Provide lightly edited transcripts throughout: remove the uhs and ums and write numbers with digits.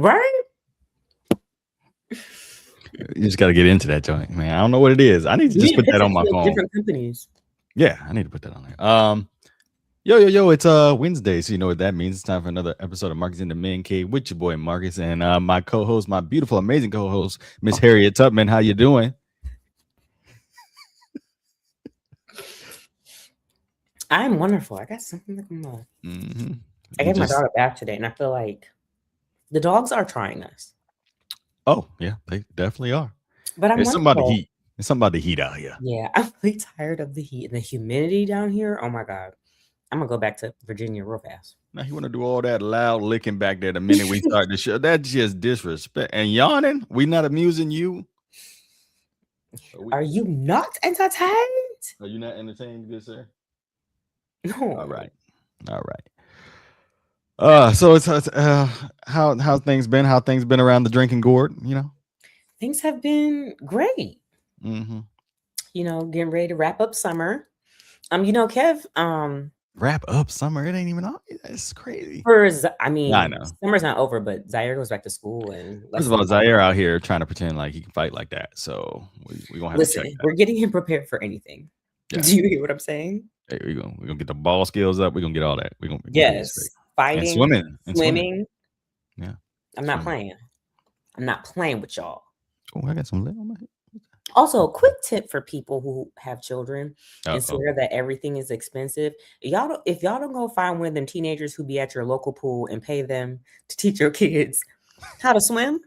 Right? You just got to get into that joint, man. I don't know what it is. I need to You just need to put pitch that it on my to like, phone. different companies. Yeah, I need to put that on there. Yo, it's Wednesday, so you know what that means. It's time for another episode of Marcus in the Man Cave with your boy Marcus and my co-host, my beautiful, amazing co-host, Miss Harriet Tubman. How you doing? I'm wonderful. I got something to come on. Mm-hmm. I gave my dog a bath today, and I feel like the dogs are trying us. Oh, yeah, they definitely are. But I'm It's something about the wonderful. heat. It's something about the heat out here. Yeah, I'm really tired of the heat and the humidity down here. Oh my God. I'm gonna go back to Virginia real fast. Now you want to do all that loud licking back there the minute we start the show. That's just disrespect. And yawning, we not amusing you. Are you not entertained? Are you not entertained, good sir? No. All right. So it's how things been? How things been around the drinking gourd? You know, Things have been great. mm-hmm. You know, getting ready to wrap up summer. Kev, Wrap up summer. It ain't even on. It's crazy. I mean, I know summer's not over, but Zaire goes back to school and first of all, Zaire out here trying to pretend like he can fight like that. So we gonna have to check that. We're getting him prepared for anything. Yeah. Do you hear what I'm saying? Hey, we're gonna get the ball skills up. We're gonna get all that. We're gonna fighting, and swimming. Yeah, I'm not playing. I'm not playing with y'all. Oh, I got some lint on my head. Also, a quick tip for people who have children and swear that everything is expensive. If y'all don't go find one of them teenagers who be at your local pool and pay them to teach your kids how to swim.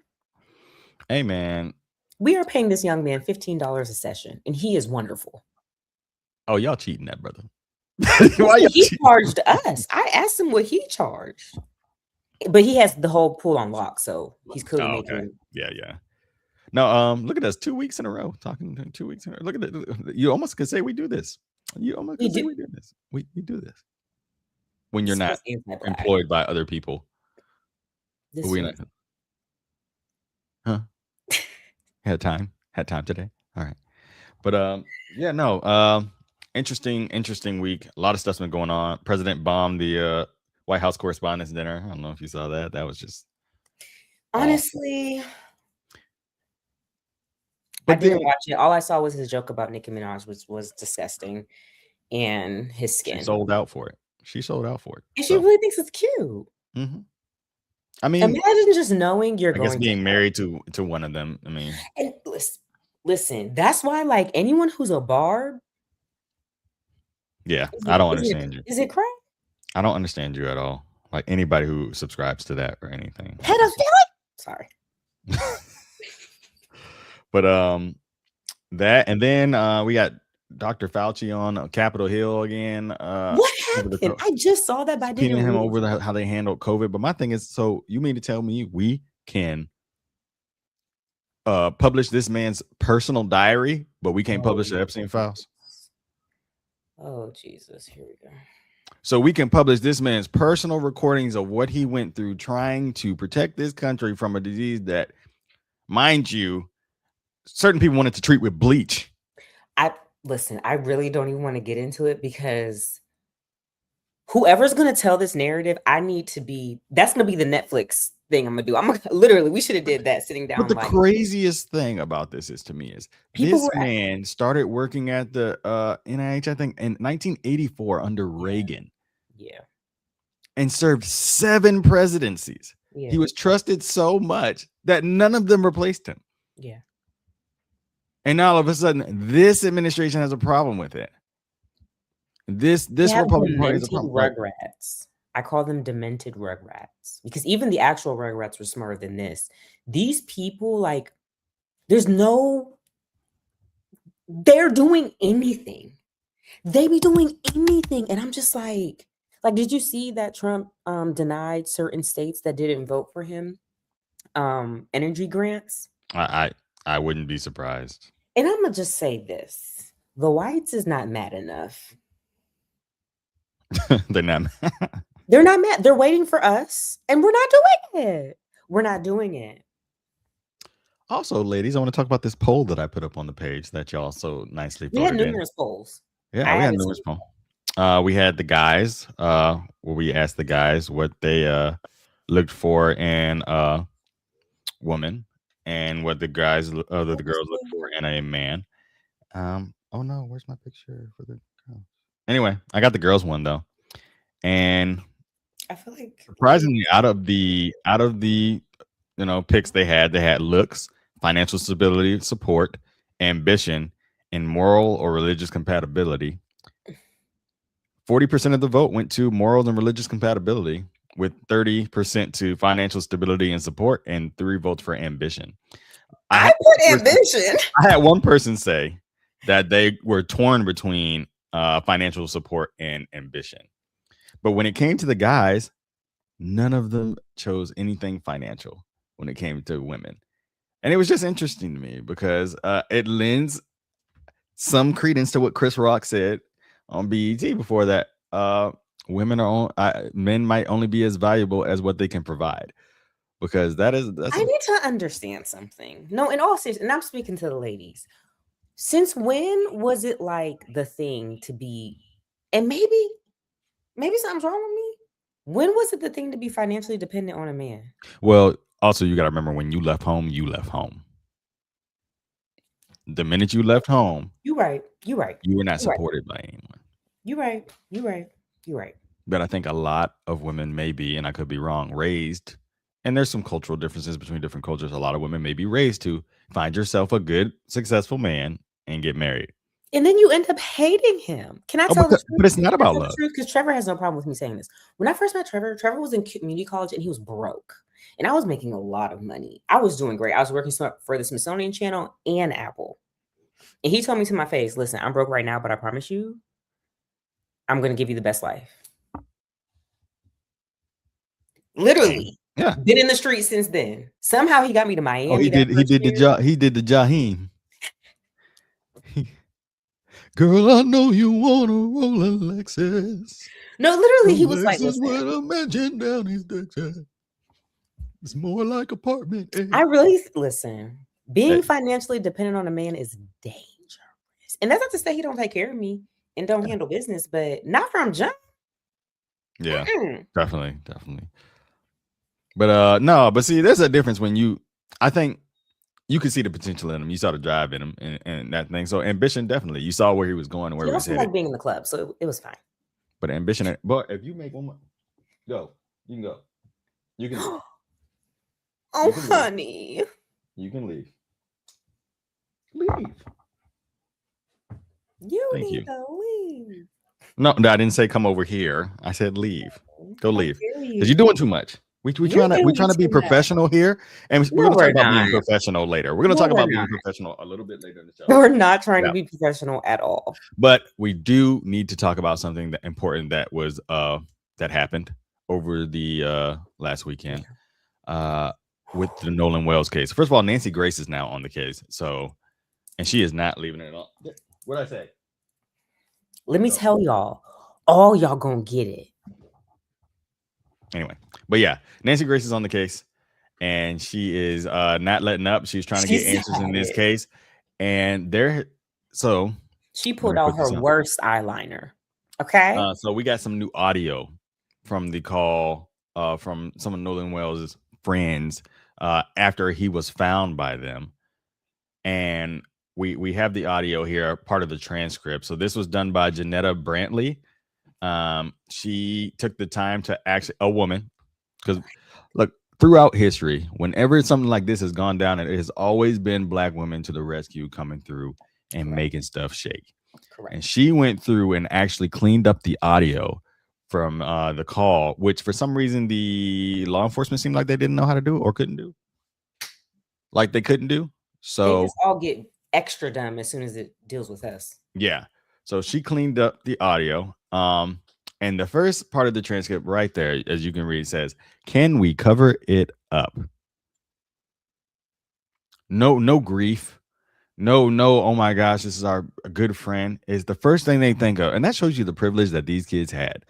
Hey, man. We are paying this young man $15 a session, and he is wonderful. Oh, y'all cheating that, brother. Why he charged us. I asked him what he charged. But he has the whole pool on lock, so he's clearly making... Yeah. No, look at us 2 weeks in a row talking 2 weeks in a row. Look at it. You almost could say we do this. You almost could say we do this. We do this when you're not employed by other people. But we're not. Huh? Had time today. All right. But interesting week. A lot of stuff's been going on. President bombed the White House Correspondents' Dinner. I don't know if you saw that. That was just honestly. I didn't watch it. All I saw was his joke about Nicki Minaj, which was disgusting, and his skin. She sold out for it. And she really thinks it's cute. Mm-hmm. I mean, imagine just knowing you're going to being married to one of them. I mean, and listen, that's why like anyone who's a barb. Yeah, I don't understand you. Is it crack? I don't understand you at all. Like anybody who subscribes to that or anything. Pedophilic? Sorry. But that, and then we got Dr. Fauci on Capitol Hill again. What happened? I just saw that, but I didn't him over how they handled COVID. But my thing is, so you mean to tell me we can publish this man's personal diary, but we can't publish the Epstein files? Oh, Jesus. Here we go. So we can publish this man's personal recordings of what he went through trying to protect this country from a disease that, mind you, certain people wanted to treat with bleach. Listen, I really don't even want to get into it because whoever's going to tell this narrative, that's going to be the Netflix thing I'm going to do. Literally, we should have did that sitting down. But the craziest thing about this is, to me, is this man started working at the NIH, I think, in 1984 under Reagan. Yeah. And served 7 presidencies. Yeah. He was trusted so much that none of them replaced him. Yeah. And now all of a sudden, this administration has a problem with it. This Republican Party has a problem. Rugrats. I call them demented rugrats because even the actual rugrats were smarter than this. These people, like, they're doing anything. They be doing anything, and I'm just like, did you see that Trump denied certain states that didn't vote for him energy grants? I wouldn't be surprised. And I'm going to just say this. The whites is not mad enough. They're not mad. They're not mad. They're waiting for us, and we're not doing it. We're not doing it. Also, ladies, I want to talk about this poll that I put up on the page that y'all so nicely voted in. We had numerous polls. Yeah, we had numerous polls. We had the guys, where we asked the guys what they looked for in woman and what the girls look for in a man. Oh no, where's my picture for the girls? Anyway, I got the girls one though, and I feel like surprisingly, out of the picks they had looks, financial stability, support, ambition, and moral or religious compatibility. 40% of the vote went to moral and religious compatibility, with 30% to financial stability and support, and 3 votes for ambition. I put ambition. I had one person say that they were torn between financial support and ambition. But when it came to the guys, none of them chose anything financial when it came to women. And it was just interesting to me because it lends some credence to what Chris Rock said on BET before that. Men might only be as valuable as what they can provide, because that's I need to understand something. No, in all seriousness, and I'm speaking to the ladies. Since when was it like the thing to be, and maybe something's wrong with me? When was it the thing to be financially dependent on a man? Well, also you got to remember, when you left home, you left home. The minute you left home, you're right. You were not supported by anyone. You're right. But I think a lot of women may be, and I could be wrong, raised, and there's some cultural differences between different cultures. A lot of women may be raised to find yourself a good, successful man and get married. And then you end up hating him. Can I tell the truth? But it's not about love. Because Trevor has no problem with me saying this. When I first met Trevor was in community college and he was broke. And I was making a lot of money. I was doing great. I was working for the Smithsonian Channel and Apple. And he told me to my face, listen, I'm broke right now, but I promise you, I'm going to give you the best life. Literally. Yeah. Been in the streets since then. Somehow he got me to Miami. Oh, he did the job. He did the Jaheim. Girl, I know you want to roll a Lexus. No, literally, he was like, listen, with a mansion down his Texas. It's more like apartment. I really listen. Being financially dependent on a man is dangerous. And that's not to say he don't take care of me and don't handle business, but not from jump. Yeah, definitely. But no, but see, there's a difference when I think you could see the potential in him. You saw the drive in him and that thing. So ambition, definitely. You saw where he was going and where he was headed. Like being in the club, so it was fine. But ambition, but if you make one more, go. You can go. You can leave. Oh, honey. You can leave. Leave. You need to leave. No, I didn't say come over here. I said leave. Go leave. Because you're doing too much. We're trying to be professional here, and we're going to talk about being professional later. We're going to talk about being professional a little bit later in the show. We're not trying to be professional at all. But we do need to talk about something important that was that happened over the last weekend with the Nolan Wells case. First of all, Nancy Grace is now on the case, and she is not leaving it at all. What did I say? Let me tell y'all, all y'all gonna get it. Anyway, but yeah, Nancy Grace is on the case, and she is not letting up. She's trying to get answers in this case, and she pulled out her worst eyeliner. Okay. So we got some new audio from the call from some of Nolan Wells' friends after he was found by them, and we have the audio here, part of the transcript. So this was done by Janetta Brantley. She took the time to a woman, because look, throughout history, whenever something like this has gone down, it has always been Black women to the rescue, coming through and making stuff shake. Correct. And she went through and actually cleaned up the audio from the call, which for some reason the law enforcement seemed like they didn't know how to do or couldn't do. Like they couldn't do. So they just all get extra dumb as soon as it deals with us. Yeah. So she cleaned up the audio. And the first part of the transcript right there, as you can read, says, "Can we cover it up?" No grief. No, oh my gosh, this is our good friend, is the first thing they think of. And that shows you the privilege that these kids had.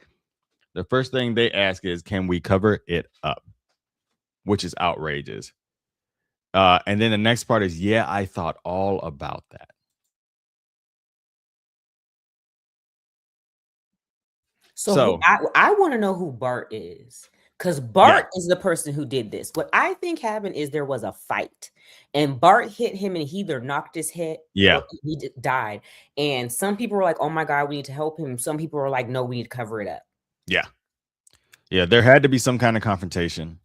The first thing they ask is, can we cover it up? Which is outrageous. And then the next part is, yeah, I thought all about that. So I want to know who Bart is, Because Bart is the person who did this. What I think happened is there was a fight, and Bart hit him, and he either knocked his head or he died. And some people were like, "Oh my God, we need to help him." Some people were like, "No, we need to cover it up." Yeah. There had to be some kind of confrontation.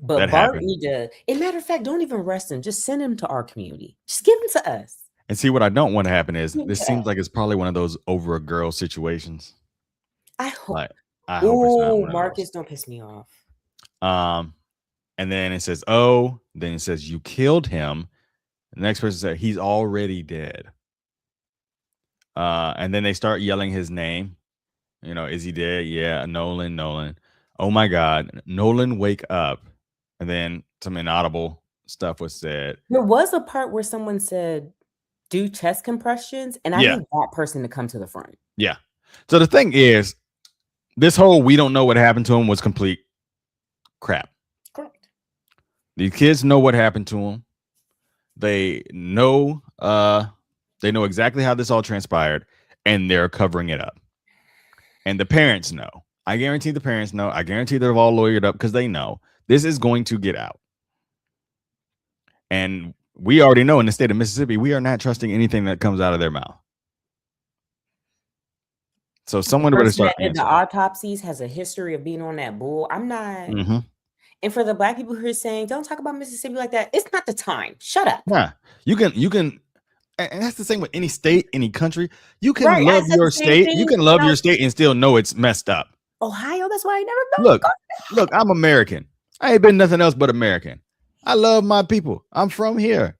But Bart need to. As a matter of fact, don't even arrest him. Just send him to our community. Just give him to us. And see, what I don't want to happen is this seems like it's probably one of those over a girl situations. I hope. I hope it's not one Marcus, don't piss me off. And then it says, "Oh," then it says, "You killed him." The next person said, "He's already dead." And then they start yelling his name. You know, is he dead? Yeah, Nolan. Oh my God, Nolan, wake up. And then some inaudible stuff was said. There was a part where someone said, "Do chest compressions," and I need that person to come to the front. Yeah. So the thing is, this whole "we don't know what happened to him" was complete crap. Correct. These kids know what happened to him. They know exactly how this all transpired, and they're covering it up. And the parents know. I guarantee the parents know. I guarantee they're all lawyered up because they know this is going to get out. And we already know in the state of Mississippi, we are not trusting anything that comes out of their mouth. So someone would start answering. The autopsies has a history of being on that bull. I'm not. Mm-hmm. And for the Black people who are saying, "Don't talk about Mississippi like that," it's not the time. Shut up. Yeah, you can. And that's the same with any state, any country. You can love your state. You can love your state and still know it's messed up. Ohio, that's why I never know. Look, I'm American. I ain't been nothing else but American. I love my people. I'm from here.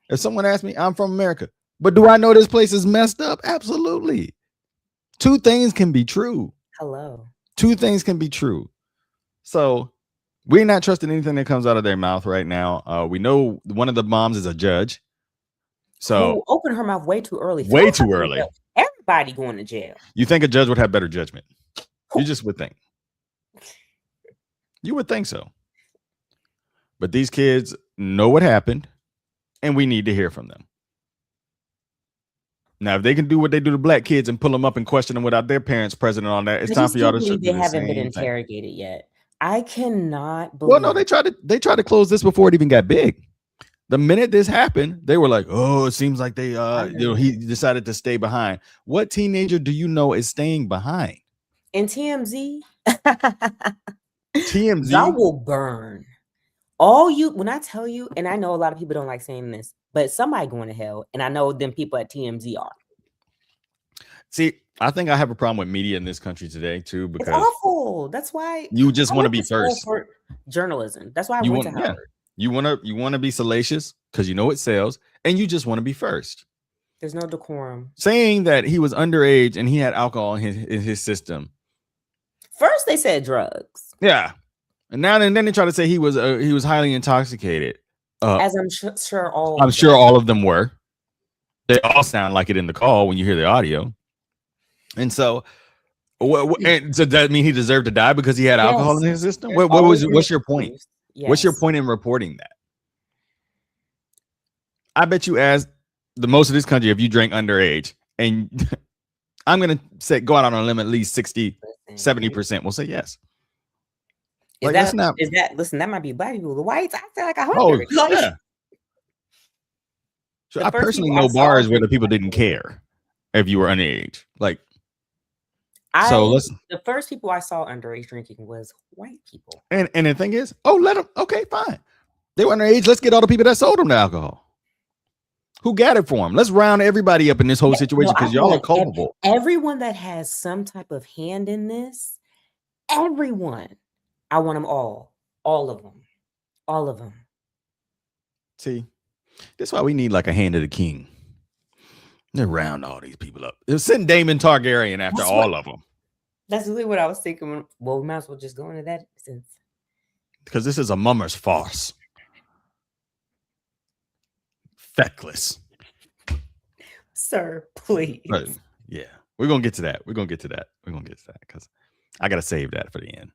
If someone asks me, I'm from America. But do I know this place is messed up? Absolutely. Two things can be true. Hello. Two things can be true. So we're not trusting anything that comes out of their mouth right now. We know one of the moms is a judge. So open her mouth way too early. Way too early. Everybody going to jail. You think a judge would have better judgment? You just would think. You would think so. But these kids know what happened, and we need to hear from them. Now, if they can do what they do to Black kids and pull them up and question them without their parents present on that, it's time for y'all to show. They haven't been interrogated yet. I cannot believe. Well, no, they tried to close this before it even got big. The minute this happened, they were like, "Oh, it seems like they, he decided to stay behind." What teenager do you know is staying behind? In TMZ, TMZ, y'all will burn. All you, when I tell you, and I know a lot of people don't like saying this, but somebody going to hell, and I know them people at TMZ are. See, I think I have a problem with media in this country today too, because it's awful. That's why you just want to be first for journalism. That's why I went to Harvard. Yeah. You want to be salacious because you know it sells, and you just want to be first. There's no decorum. Saying that he was underage and he had alcohol in his system. First, they said drugs. Yeah, and then they try to say he was highly intoxicated. As I'm sure all. I'm sure all of them were. They all sound like it in the call when you hear the audio. And so, and so does that mean he deserved to die because he had alcohol in his system? What's your point? Yes. What's your point in reporting that? I bet you asked the most of this country if you drank underage, and I'm going to say go out on a limb, at least 60-70% will say yes. Is that listen, that might be Black people. The whites, I feel like 100. Oh, yeah. So I personally know bars where the people didn't care if you were underage. Like, the first people I saw underage drinking was white people. And the thing is, let them. Okay, fine. They were underage. Let's get all the people that sold them the alcohol. Who got it for them? Let's round everybody up in this whole situation because y'all are culpable. Everyone that has some type of hand in this, everyone. I want them all of them. See, that's why we need like a hand of the king. They round all these people up. Send Damon Targaryen after all of them. That's really what I was thinking. Well, we might as well just go into that since. Because this is a mummer's farce. Feckless. Sir, please. But, yeah, we're going to get to that. Because I got to save that for the end.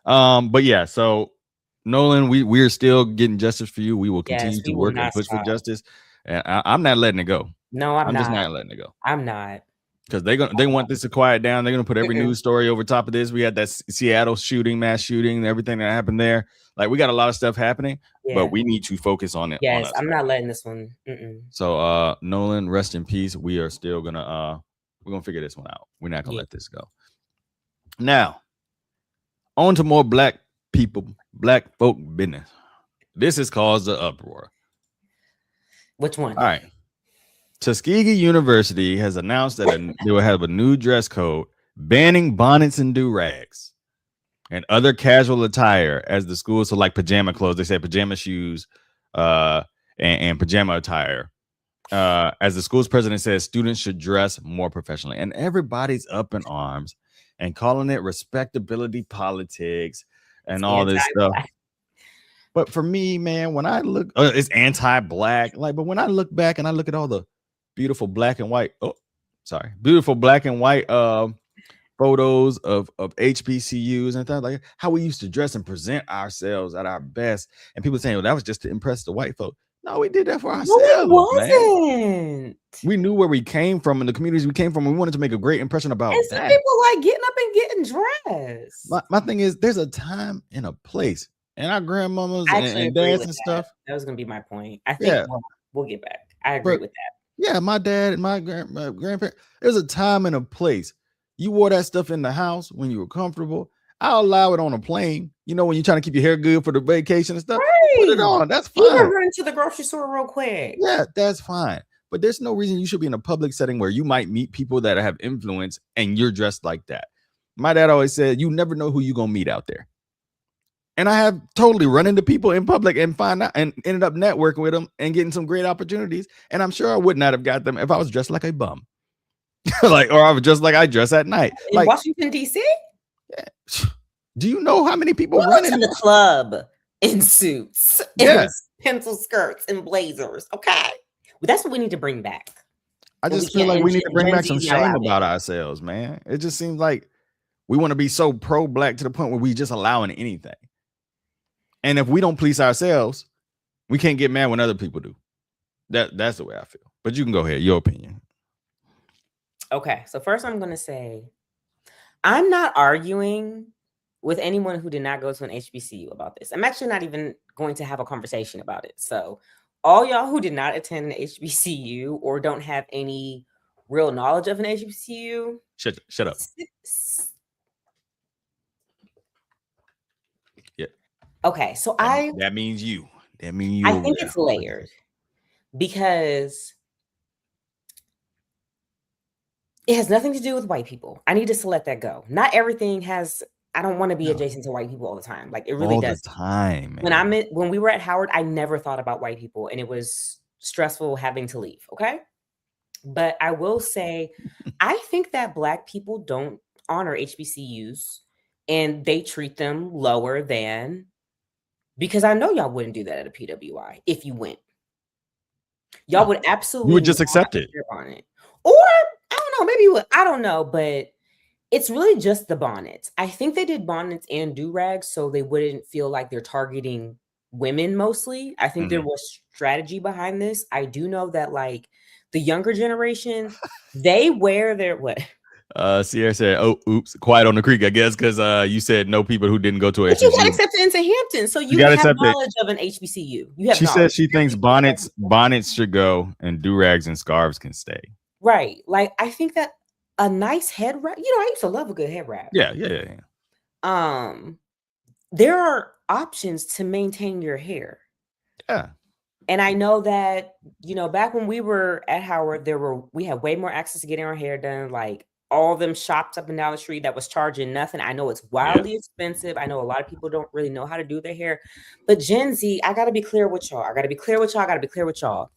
But yeah, so Nolan, we're still getting justice for you. We will continue to work and push for justice. And I'm not letting it go. No, I'm not. just not letting it go. I'm not. because they want this to quiet down. They're gonna put every news story over top of this. We had that Seattle shooting, mass shooting, and everything that happened there. Like we got a lot of stuff happening, but we need to focus on it. Yes, on us I'm right not now. letting this one. So Nolan, rest in peace. We are still gonna we're gonna figure this one out. We're not gonna let this go. Now, on to more black folk business. This has caused an uproar. Which one? All right. Tuskegee University has announced that they will have a new dress code banning bonnets and do-rags and other casual attire as the school. So like pajama clothes, they say pajama shoes and pajama attire. As the school's president says, students should dress more professionally. And everybody's up in arms and calling it respectability politics and all this stuff. But for me, man, when I look, it's anti-black. But when I look back and I look at all the beautiful black and white, beautiful black and white photos of HBCUs and things like how we used to dress and present ourselves at our best, and people saying, "Well, that was just to impress the white folk." No, we did that for ourselves. No, it wasn't. Man. We knew where we came from and the communities we came from. And we wanted to make a great impression about and some people like getting up and getting dressed. My thing is, there's a time and a place. And our grandmamas and dads and stuff. That was going to be my point. I think we'll get back. I agree with that. Yeah, my dad and my grandparents, there's a time and a place. You wore that stuff in the house when you were comfortable. I'll allow it on a plane. You know, when you're trying to keep your hair good for the vacation and stuff. Right. Put it on. That's fine. Even run to the grocery store real quick. Yeah, that's fine. But there's no reason you should be in a public setting where you might meet people that have influence and you're dressed like that. My dad always said, you never know who you're going to meet out there. And I have totally run into people in public and find out and ended up networking with them and getting some great opportunities. And I'm sure I would not have got them if I was dressed like a bum. Or I was just like I dress at night. In Washington, D.C.? Yeah. Do you know how many people run into the club in suits, and pencil skirts and blazers? Okay. Well, that's what we need to bring back. I just feel like we need to bring back some shame about ourselves, man. It just seems like we want to be so pro-black to the point where we just allowing anything. And if we don't police ourselves, we can't get mad when other people do. That's the way I feel. But you can go ahead. Your opinion. Okay. So first I'm going to say, I'm not arguing with anyone who did not go to an HBCU about this. I'm actually not even going to have a conversation about it. So all y'all who did not attend an HBCU or don't have any real knowledge of an HBCU. Shut up. Okay, so that means you. That means you. I think it's layered because it has nothing to do with white people. I need to let that go. Not everything has. I don't want to be adjacent to white people all the time. Like it really does. All the time. Man. When we were at Howard, I never thought about white people, and it was stressful having to leave. Okay, but I will say, I think that Black people don't honor HBCUs, and they treat them lower than. Because I know y'all wouldn't do that at a PWI if you went. Y'all would absolutely. You would just accept it. On it. Or, I don't know, maybe you would. I don't know, but it's really just the bonnets. I think they did bonnets and do-rags so they wouldn't feel like they're targeting women mostly. I think there was strategy behind this. I do know that, like, the younger generation, they wear their what? Sierra said, "Oh, oops, quiet on the creek." I guess because you said no people who didn't go to a HBCU. But you got accepted into Hampton, so you have knowledge of an HBCU. You have. She said she thinks bonnets should go and do-rags and scarves can stay. Right, like I think that a nice head wrap. You know, I used to love a good head wrap. Yeah. There are options to maintain your hair. Yeah. And I know that, you know, back when we were at Howard, we had way more access to getting our hair done. Like all them shops up and down the street that was charging nothing. I know it's wildly expensive. I know a lot of people don't really know how to do their hair. But Gen Z, I got to be clear with y'all.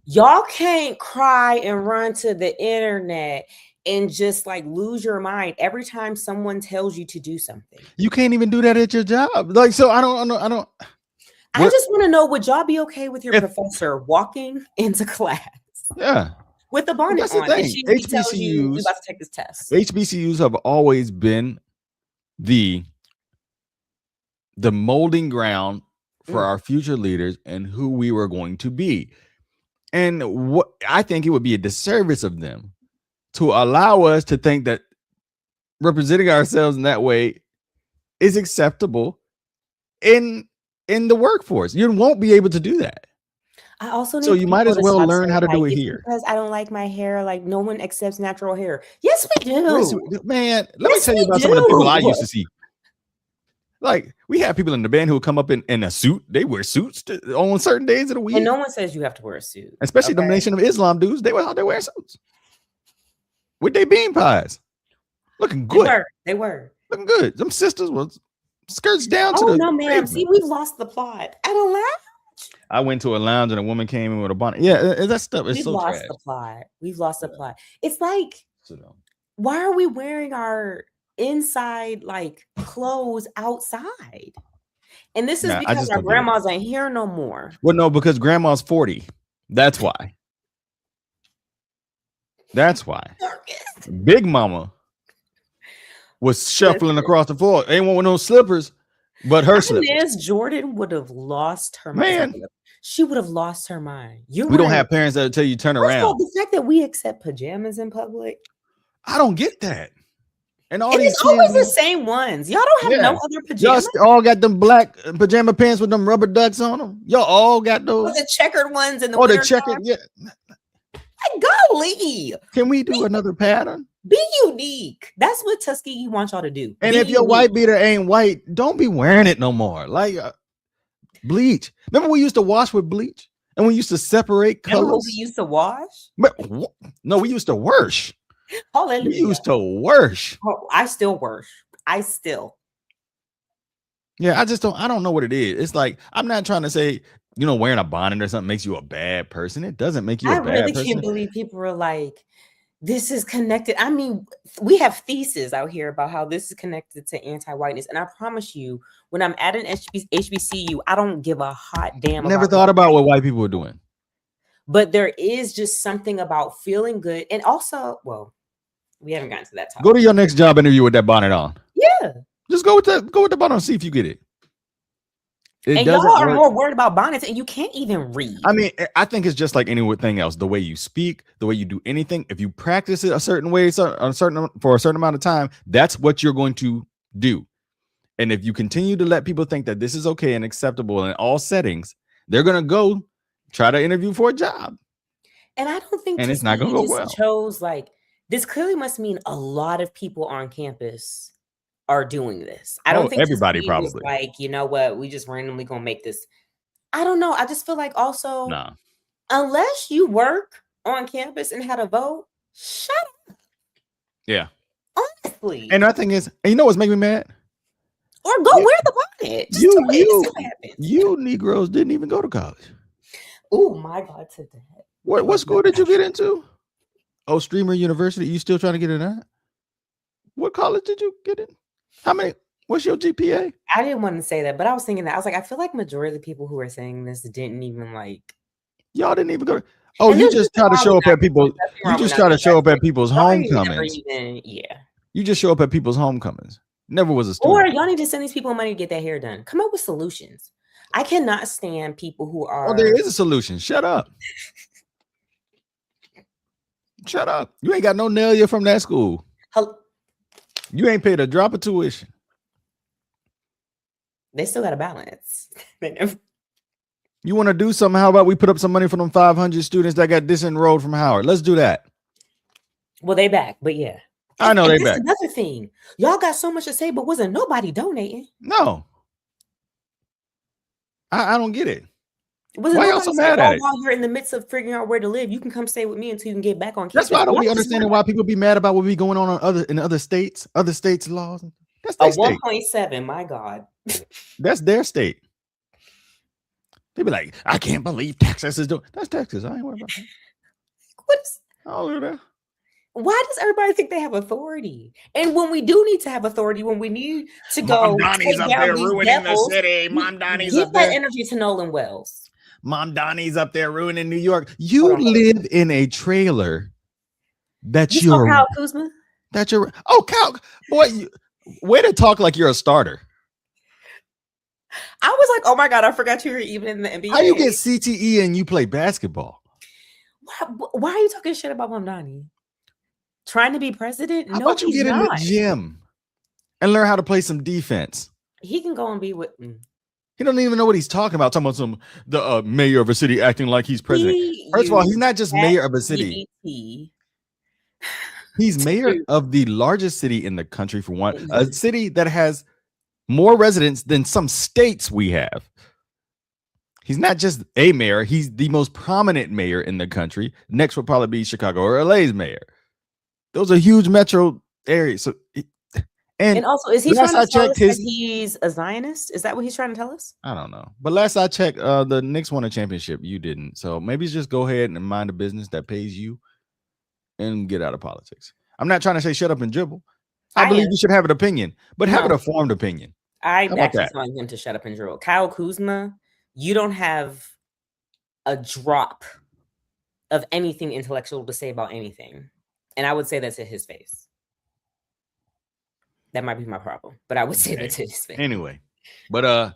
Y'all can't cry and run to the internet and just like lose your mind every time someone tells you to do something. You can't even do that at your job. Like, so I don't. I just want to know, would y'all be okay with your professor walking into class? Yeah. With the bonnet on. And she tells you, we're about to take this test. HBCUs have always been the molding ground for our future leaders and who we were going to be. And what I think it would be a disservice of them to allow us to think that representing ourselves in that way is acceptable in the workforce. You won't be able to do that. I also need So you might as well learn how to do it here. Because I don't like my hair. Like, no one accepts natural hair. Yes, we do. Man, let me tell you about some of the people I used to see. Like, we have people in the band who come up in a suit. They wear suits on certain days of the week. And no one says you have to wear a suit. Especially the Nation of Islam dudes. They were out there wearing suits with their bean pies. Looking good. They were. Looking good. Them sisters was skirts down to the no, ma'am. See, we've lost the plot. I don't laugh. I went to a lounge and a woman came in with a bonnet. Yeah, that stuff is so trash. We've lost the plot. We've lost the plot. It's like, why are we wearing our inside like clothes outside? And this is because our grandmas ain't here no more. Well, no, because grandma's 40. That's why. That's why. Big mama was shuffling across the floor. Ain't one with no slippers, but her slippers. Jordan would have lost her mind. Man, she would have lost her mind. We don't have parents that tell you turn around. All, the fact that we accept pajamas in public, I don't get that. And it's always the same ones. Y'all don't have no other pajamas. Y'all all got them black pajama pants with them rubber ducks on them. Y'all all got those. The checkered ones in the winter. The checkered, yeah. Golly. Can we do another pattern? Be unique. That's what Tuskegee wants y'all to do. And if your white beater ain't white, don't be wearing it no more. Like bleach. Remember we used to wash with bleach? And we used to separate colors. Remember we used to wash? No, we used to wash. Hallelujah. We used to wash. Oh, I still wash. Yeah, I don't know what it is. It's like, I'm not trying to say, wearing a bonnet or something makes you a bad person. It doesn't make you a bad person. I really can't believe people are like, this is connected. I mean, we have theses out here about how this is connected to anti-whiteness. And I promise you, when I'm at an HBCU, I don't give a hot damn. Never thought about what white people were doing. But there is just something about feeling good. And also, well, we haven't gotten to that topic. Go to your next job interview with that bonnet on. Yeah. Just go with the bonnet on, see if you get it. And y'all are more worried about bonnets and you can't even read. I mean, I think it's just like anything else. The way you speak, the way you do anything, if you practice it a certain way for a certain amount of time, that's what you're going to do. And if you continue to let people think that this is okay and acceptable in all settings, they're going to go try to interview for a job. And I don't think it's not going to go well. Chose this clearly must mean a lot of people on campus are doing this. I don't think everybody probably like, you know what, we just randomly gonna make this. I don't know. I just feel like also, unless you work on campus and had a vote, shut up. Yeah. Honestly. And the thing is, and you know what's making me mad? Or go wear the bonnet. You Negroes didn't even go to college. Oh my God, to that. What school did you get into? Oh, Streamer University. You still trying to get in that? What college did you get in? How many? What's your GPA? I didn't want to say that, but I was thinking that. I was like, I feel like majority of the people who are saying this didn't even Y'all didn't even go. Oh, you just try to show up at people. You just try to show up at people's homecomings. Yeah. You just show up at people's homecomings. Never was a student. Or y'all need to send these people money to get their hair done. Come up with solutions. I cannot stand people who are. Oh, there is a solution. Shut up. Shut up. You ain't got no nail from that school. You ain't paid a drop of tuition. They still got a balance. You want to do something? How about we put up some money for them 500 students that got disenrolled from Howard? Let's do that. Well, they back, but yeah. I know they back. Another thing. Y'all got so much to say, but wasn't nobody donating. No. I don't get it. Why y'all so mad at it? While you're in the midst of figuring out where to live, you can come stay with me until you can get back on campus. That's why I don't be understanding why people be mad about what be going on in other states laws. That's their state. 1.7, my God. That's their state. They be like, I can't believe Texas is doing. That's Texas. I ain't worried about that. I'll do that. Why does everybody think they have authority? And when we do need to have authority, when we need to go, Mom Donnie's up there ruining the city. Mom Donnie's up there. Give that energy to Nolan Wells. Mom Donnie's up there ruining New York. You live in a trailer that you're Kyle Kuzma? Kyle, boy, way to talk like you're a starter. I was like, oh my God, I forgot you were even in the NBA. How you get CTE and you play basketball? Why are you talking shit about Mom Donnie? Trying to be president? How No, about you he's get in the not. gym and learn how to play some defense? He can go and be with. He doesn't even know what he's talking about. Talking about the mayor of a city acting like he's president. First of all, he's not just mayor of a city. He's mayor of the largest city in the country, for one, a city that has more residents than some states we have. He's not just a mayor. He's the most prominent mayor in the country. Next would probably be Chicago or LA's mayor. Those are huge metro areas. So, and also, is he trying to tell us that he's a Zionist? Is that what he's trying to tell us? I don't know. But last I checked, the Knicks won a championship. You didn't. So maybe just go ahead and mind a business that pays you and get out of politics. I'm not trying to say shut up and dribble. I believe you should have an opinion, but have it a formed opinion. I'm actually telling him to shut up and dribble. Kyle Kuzma, you don't have a drop of anything intellectual to say about anything. And I would say that to his face. That might be my problem, but I would say that to his face. Anyway, but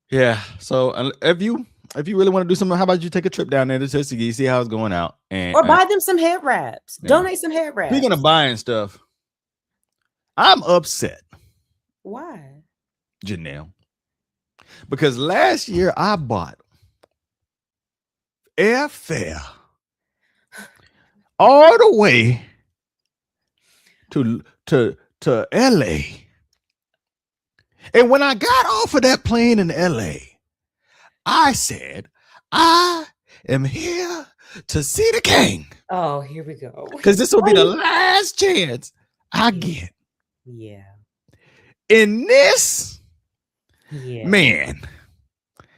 yeah. So if you really want to do something, how about you take a trip down there to Tuskegee, see how it's going out, or buy them some head wraps. Yeah. Donate some head wraps. Speaking of buying stuff, I'm upset. Why, Janelle? Because last year I bought airfare all the way to LA. And when I got off of that plane in LA, I said, I am here to see the king. Oh, here we go. Because this will be the last chance I get. Yeah. And this man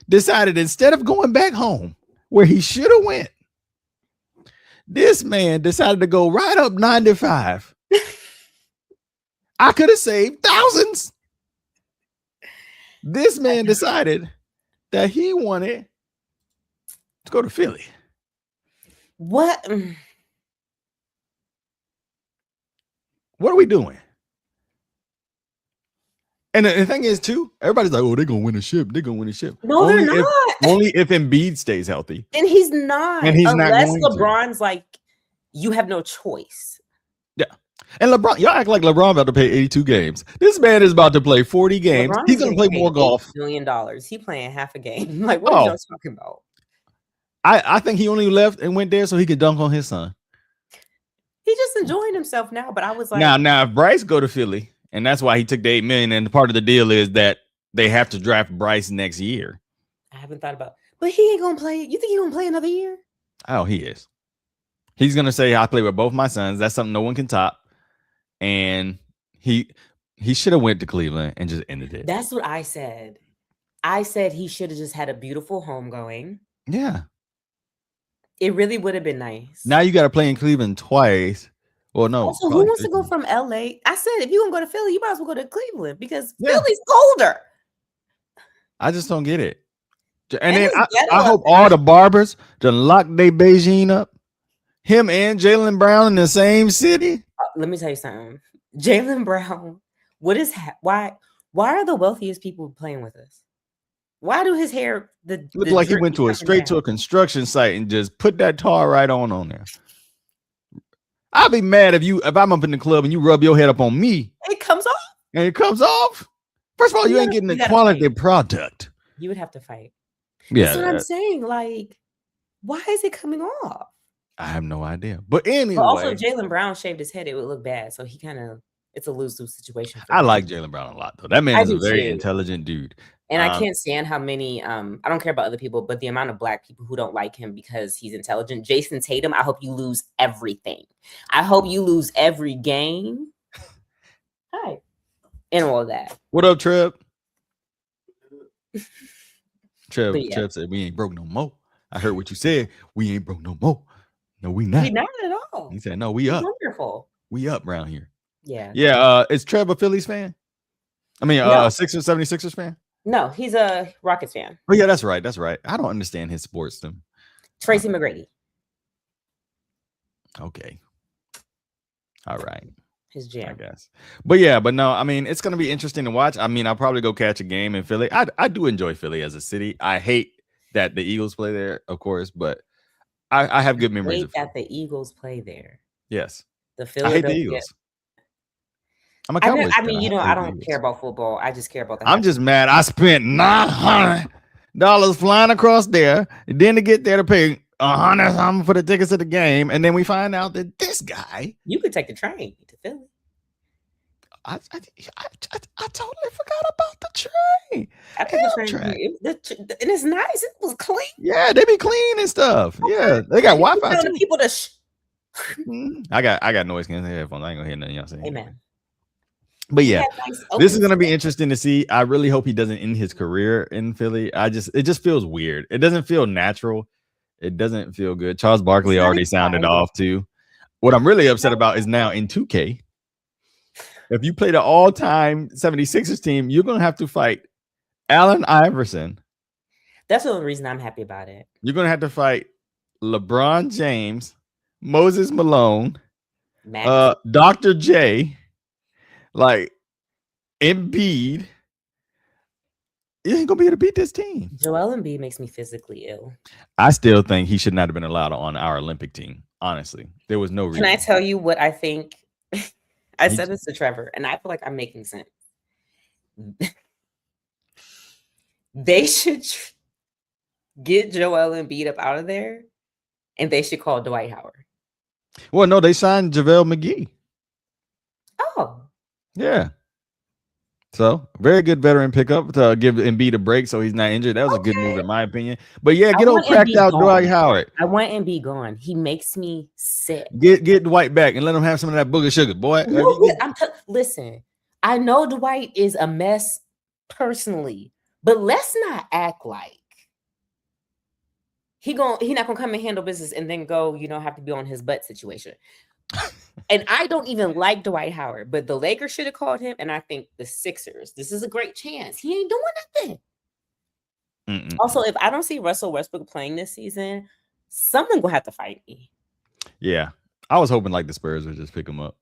decided, instead of going back home where he should have went, this man decided to go right up 95. I could have saved thousands. This man decided that he wanted to go to Philly. What? What are we doing? And the thing is, too, everybody's like, oh, they're going to win a ship. They're going to win a ship. No, they're not. Only if Embiid stays healthy. And he's not. And he's unless not LeBron's like, you have no choice. Yeah. And LeBron, y'all act like LeBron about to play 82 games. This man is about to play 40 games. LeBron, he's going to play more golf. $8 million. He playing half a game. Like, what are y'all talking about? I think he only left and went there so he could dunk on his son. He's just enjoying himself now. But I was like, now if Bryce go to Philly, and that's why he took the $8 million, and part of the deal is that they have to draft Bryce next year. I haven't thought about, but he ain't gonna play. You think he's gonna play another year? Oh, he is. He's gonna say, I play with both my sons. That's something no one can top. And he should have went to Cleveland and just ended it. That's what I said. I said he should have just had a beautiful home going. Yeah. It really would have been nice. Now you got to play in Cleveland twice. Well, no. Also, who wants to go from LA? I said, if you're going to go to Philly, you might as well go to Cleveland because Philly's colder. I just don't get it. And then I hope all the barbers to lock their Beijing up. Him and Jaylen Brown in the same city. Let me tell you something. Jaylen Brown, why are the wealthiest people playing with us? Why do his hair look like he went straight to a construction site and just put that tar right on there? I'll be mad if I'm up in the club and you rub your head up on me. It comes off. And it comes off. First of all, you ain't getting the quality product. You would have to fight. Yeah. That's what I'm saying. Like, why is it coming off? I have no idea. But anyway. But also, if Jaylen Brown shaved his head, it would look bad. So it's a lose-lose situation. I like Jaylen Brown a lot, though. That man is a very intelligent dude. And I can't stand how many, I don't care about other people, but the amount of Black people who don't like him because he's intelligent. Jason Tatum, I hope you lose everything. I hope you lose every game. Hi. And all of that. What up, Trev? Trev said, we ain't broke no more. I heard what you said. We ain't broke no more. No, we not. We not at all. He said, no, we up. Wonderful. We up around here. Yeah. Yeah. Is Trev a Phillies fan? I mean, no. 76ers fan? No, he's a Rockets fan. Oh, yeah, that's right. That's right. I don't understand his sports team. Tracy McGrady. Okay. All right. His jam, I guess. But no, I mean, it's going to be interesting to watch. I mean, I'll probably go catch a game in Philly. I do enjoy Philly as a city. I hate that the Eagles play there, of course, but I have good memories. That the Eagles play there. Yes. The I hate the Philadelphia. Eagles. I'm a Cowboys fan. I don't care about football. I just care about the. I'm just mad. I spent $900 flying across there, and then to get there to pay $100 something for the tickets to the game, and then we find out that this guy. You could take the train to Philly. I totally forgot about the train. I took the train, and it's nice. It was clean. Yeah, they be clean and stuff. Okay. Yeah, they got Wi-Fi. The people to. I got noise canceling headphones. I ain't gonna hear nothing y'all saying. Amen. But yeah, this is gonna be interesting to see. I really hope he doesn't end his career in Philly. It just feels weird. It doesn't feel natural. It doesn't feel good. Charles Barkley already sounded off too. What I'm really upset about is now in 2K. If you play the all-time 76ers team, you're gonna have to fight Allen Iverson. That's the only reason I'm happy about it. You're gonna have to fight LeBron James, Moses Malone, Dr. J, like Embiid. You ain't gonna be able to beat this team. Joel Embiid makes me physically ill. I still think he should not have been allowed on our Olympic team. Honestly, there was no reason. Can I tell you what I think? I said this to Trevor, and I feel like I'm making sense. They should get Joel Embiid up out of there, and they should call Dwight Howard. Well, no, they signed JaVale McGee. Oh. Yeah. So, very good veteran pickup to give Embiid a break so he's not injured. That was a good move in my opinion. But yeah, get old cracked out Dwight Howard. I want Embiid gone. He makes me sick. Get Dwight back and let him have some of that booger sugar, boy. Listen, I know Dwight is a mess personally, but let's not act like he not gonna come and handle business and then go, have to be on his butt situation. And I don't even like Dwight Howard, but the Lakers should have called him, and I think the Sixers. This is a great chance. He ain't doing nothing. Also, if I don't see Russell Westbrook playing this season, someone will have to fight me. Yeah, I was hoping like the Spurs would just pick him up.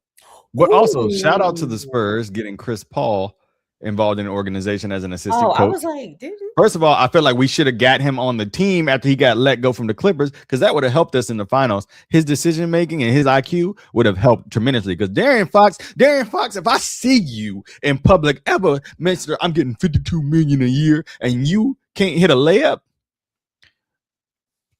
But also, shout out to the Spurs getting Chris Paul involved in the organization as an assistant coach. I was like, first of all, I feel like we should have got him on the team after he got let go from the Clippers, because that would have helped us in the finals. His decision making and his IQ would have helped tremendously. Because Darren Fox, if I see you in public ever, Mister, I'm getting $52 million a year, and you can't hit a layup,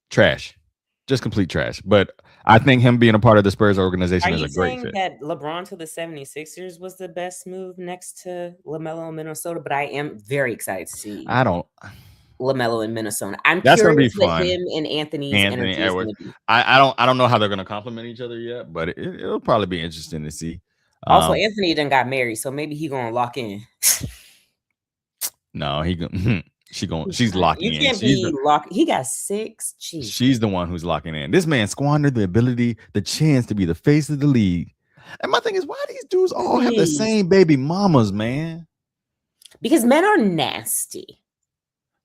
trash, just complete trash. But I think him being a part of the Spurs organization is a great fit. That LeBron to the 76ers was the best move next to LaMelo in Minnesota, but I am very excited to see LaMelo in Minnesota. That's gonna be fun. Him and Anthony Edwards. I don't know how they're gonna complement each other yet, but it'll probably be interesting to see. Also, Anthony done got married, so maybe he gonna lock in. No, she's locking in. You can't be locked. He got 6. Jeez. She's the one who's locking in. This man squandered the chance to be the face of the league. And my thing is, why these dudes all have the same baby mamas, man? Because men are nasty.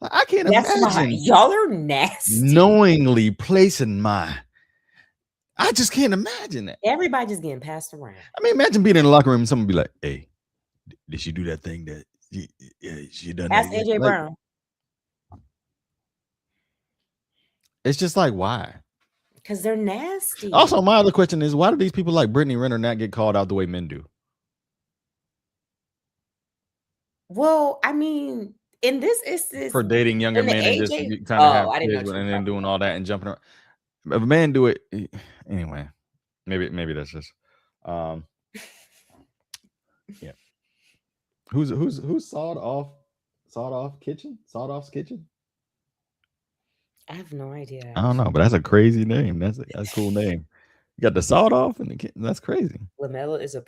I can't imagine. Y'all are nasty. Knowingly placing I just can't imagine that. Everybody just getting passed around. I mean, imagine being in the locker room and someone be like, "Hey, did she do that thing that she done?" Ask AJ Brown. It's just like, why? Because they're nasty. Also, my other question is, why do these people like Brittany Renner not get called out the way men do? Well, I mean, in this instance, for dating younger men and just trying to have kids and then doing all that and jumping around. If a man do it anyway, maybe that's just yeah. Who's sawed off's kitchen? I have no idea. I don't know, but that's a crazy name. That's a cool name. You got the sawed off and the kitchen. That's crazy. LaMelo is a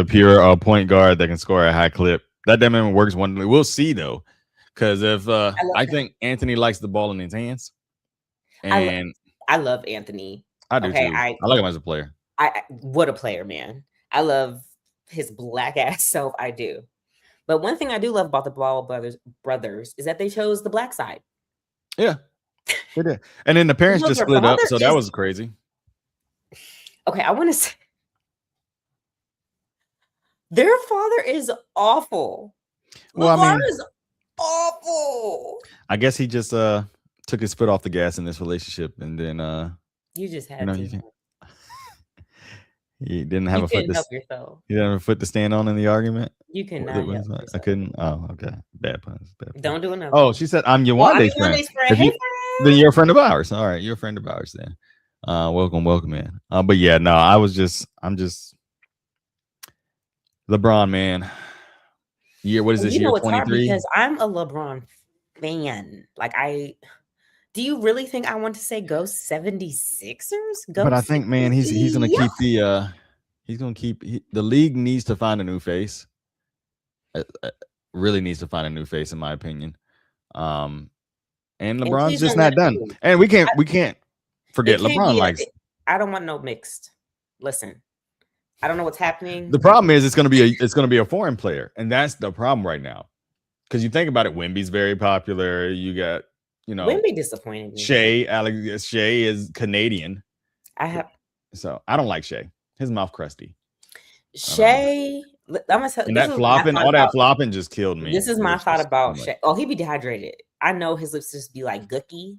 pure point guard that can score at a high clip. That damn works wonderfully. We'll see though, because if I think Anthony likes the ball in his hands, and I love Anthony. I do too. I like him as a player. What a player, man! I love his black ass self. I do. But one thing I do love about the Ball brothers is that they chose the black side. Yeah. They did. And then the parents just split up, so that was crazy. Okay, I want to say their father is awful. Lamar is awful. I guess he just took his foot off the gas in this relationship, and then you just had to. He didn't have You a foot couldn't to help yourself. he didn't have a foot to stand on in the argument. You cannot help I yourself. couldn't. Oh, okay. Bad puns. Don't do another Oh, one. she said I'm Well, I'm Yawande's friend. Yawande's friend. If Hey, you, then friend. you're a friend of ours. All right, you're a friend of ours then. Welcome in. But yeah, no, I'm just LeBron, man. What is this year? It's hard 23? because I'm a LeBron fan. Like do you really think I want to say go 76ers? Go But I think, man, he's gonna keep the league needs to find a new face. Really needs to find a new face, in my opinion. And LeBron's just not done. And we can't forget LeBron likes. I don't want no mixed. Listen, I don't know what's happening. The problem is it's gonna be a foreign player, and that's the problem right now. Because you think about it, Wemby's very popular. You got, Wemby disappointed me. Shea is Canadian. I don't like Shea. His mouth crusty. Shea, I'm gonna tell you, all that flopping just killed me. This is my thought about Shea. Oh, he be dehydrated. I know his lips just be like gooky.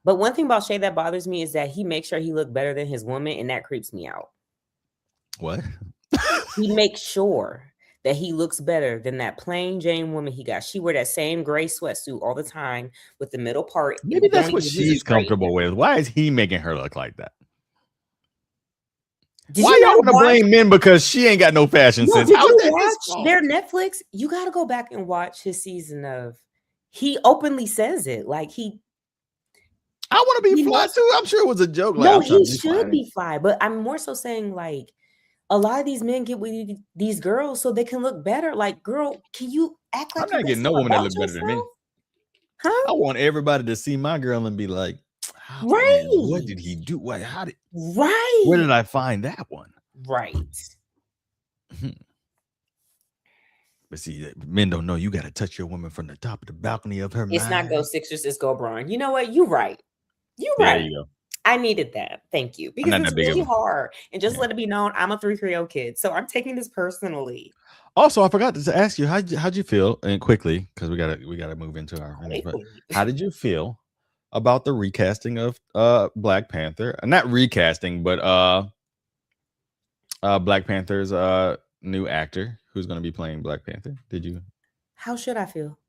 But one thing about Shea that bothers me is that he makes sure he look better than his woman, and that creeps me out. What? He makes sure that he looks better than that plain Jane woman he got. She wear that same gray sweatsuit all the time with the middle part. Maybe that's what she's comfortable with. Why is he making her look like that? Why y'all want to blame men because she ain't got no fashion sense? Did you watch their Netflix? You got to go back and watch his season of. He openly says it like I want to be fly too. I'm sure it was a joke. No, he should be fly, but I'm more so saying like a lot of these men get with these girls so they can look better. Like, girl, can you act like I'm not getting no woman that look better than me? Huh? I want everybody to see my girl and be like, right? Man, what did he do? Where did I find that one? Right. But see, men don't know you got to touch your woman from the top of the balcony of her mind. It's not go Sixers, it's go Bron. You know what? You're right. There you go. I needed that. Thank you. Because it's really hard. And just let it be known, I'm a 3-3-0 kid. So I'm taking this personally. Also, I forgot to ask you, how'd you feel? And quickly, because we gotta move into our how did you feel about the recasting of Black Panther? Not recasting, but Black Panther's new actor who's gonna be playing Black Panther. Did you? How should I feel?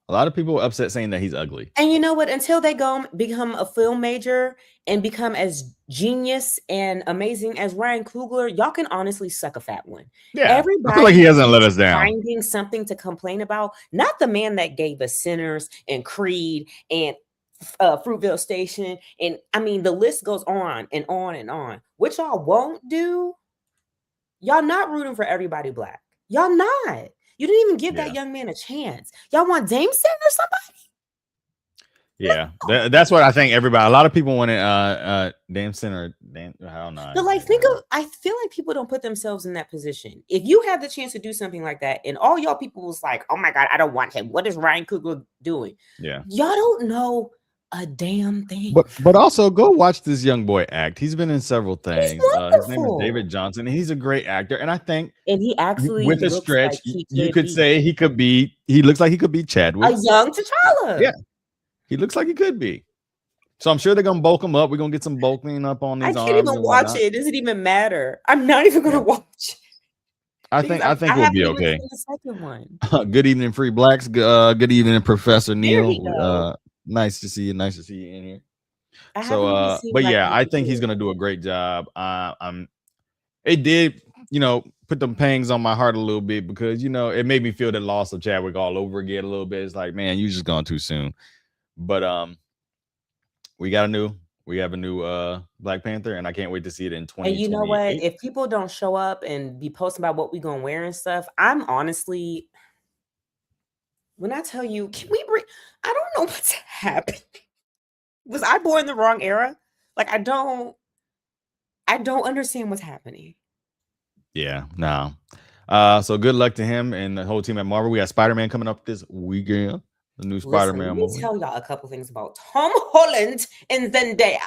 A lot of people were upset saying that he's ugly. And you know what? Until they become a film major and become as genius and amazing as Ryan Coogler, y'all can honestly suck a fat one. Yeah, everybody I feel like he hasn't let us down. Finding something to complain about. Not the man that gave us Sinners and Creed and Fruitvale Station. And I mean, the list goes on and on and on. What y'all won't do, y'all not rooting for everybody Black. Y'all not. You didn't even give that young man a chance. Y'all want Jameson or somebody? Yeah, that's what I think. A lot of people wanted Jameson or I don't know. But like, I feel like people don't put themselves in that position. If you had the chance to do something like that, and all y'all people was like, "Oh my God, I don't want him. What is Ryan Coogler doing?" Yeah, y'all don't know a damn thing. But also go watch this young boy act. He's been in several things. His name is David Johnson. And he's a great actor. And I think he actually with a stretch, like you could say he looks like he could be Chadwick. A young T'Challa. Yeah. He looks like he could be. So I'm sure they're gonna bulk him up. We're gonna get some bulking up on his arms. I can't even watch it. It doesn't even matter. I'm not even gonna watch it. I think we'll be okay. The second one. Good evening, Free Blacks. Good evening, Professor Neil. Nice to see you. Nice to see you in here. But yeah, I think he's gonna do a great job. It did, put them pangs on my heart a little bit because it made me feel the loss of Chadwick all over again a little bit. It's like, man, you just gone too soon. But we have a new Black Panther, and I can't wait to see it in 2028. And you know what? If people don't show up and be posting about what we gonna wear and stuff, I'm honestly. When I tell you, I don't know what's happening. Was I born in the wrong era? Like, I don't understand what's happening. Yeah, no. So good luck to him and the whole team at Marvel. We got Spider-Man coming up this weekend. The new Spider-Man movie. Let me tell y'all a couple things about Tom Holland and Zendaya.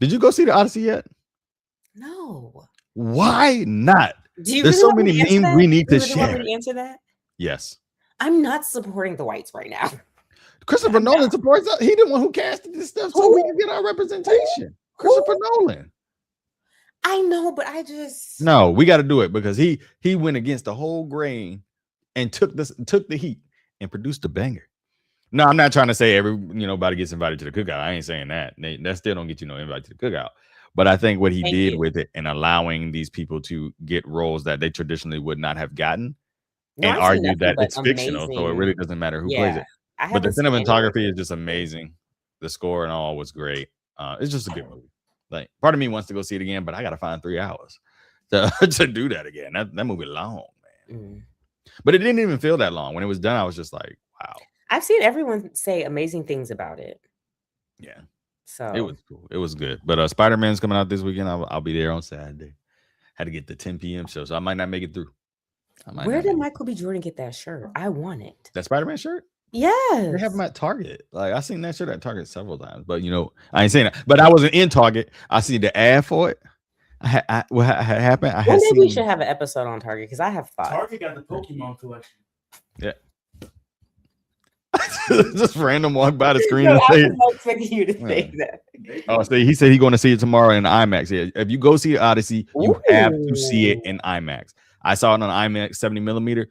Did you go see the Odyssey yet? No. Why not? There's so many memes we need to share. Want me to answer that? Yes. I'm not supporting the whites right now. Christopher Nolan supports us. He the one who casted this stuff so we can get our representation. Christopher Nolan. I know, but I just No, we got to do it because he went against the whole grain and took the heat and produced a banger. No, I'm not trying to say nobody gets invited to the cookout. I ain't saying that. That still don't get you no invite to the cookout. But I think what he Thank did you. with it and allowing these people to get roles that they traditionally would not have gotten No, and I've seen argue nothing that but it's fictional, so it really amazing. doesn't matter who plays Yeah, it. I But the haven't seen any cinematography is negative just reviews. amazing. The score and all was great. It's just a good movie. Like part of me wants to go see it again, but I gotta find 3 hours to do that again. That movie long, man. But it didn't even feel that long. When it was done, I was just like, wow. I've seen everyone say amazing things about it. Yeah. So it was cool. It was good. But Spider-Man's coming out this weekend. I'll be there on Saturday. Had to get the 10 p.m. show, so I might not make it through. Where did Michael B. Jordan get that shirt? I want it. That Spider-Man shirt? Yes. They have them at Target. Like I seen that shirt at Target several times, but I ain't saying that. But I wasn't in Target. I see the ad for it. What happened? One day we should have an episode on Target because I have thought. Target got the Pokemon collection. Yeah. Just random walk by the screen No, and I say was not expecting you to say that. Oh, so he said he's going to see it tomorrow in IMAX. Yeah, if you go see Odyssey, you have to see it in IMAX. I saw it on IMAX 70 millimeter.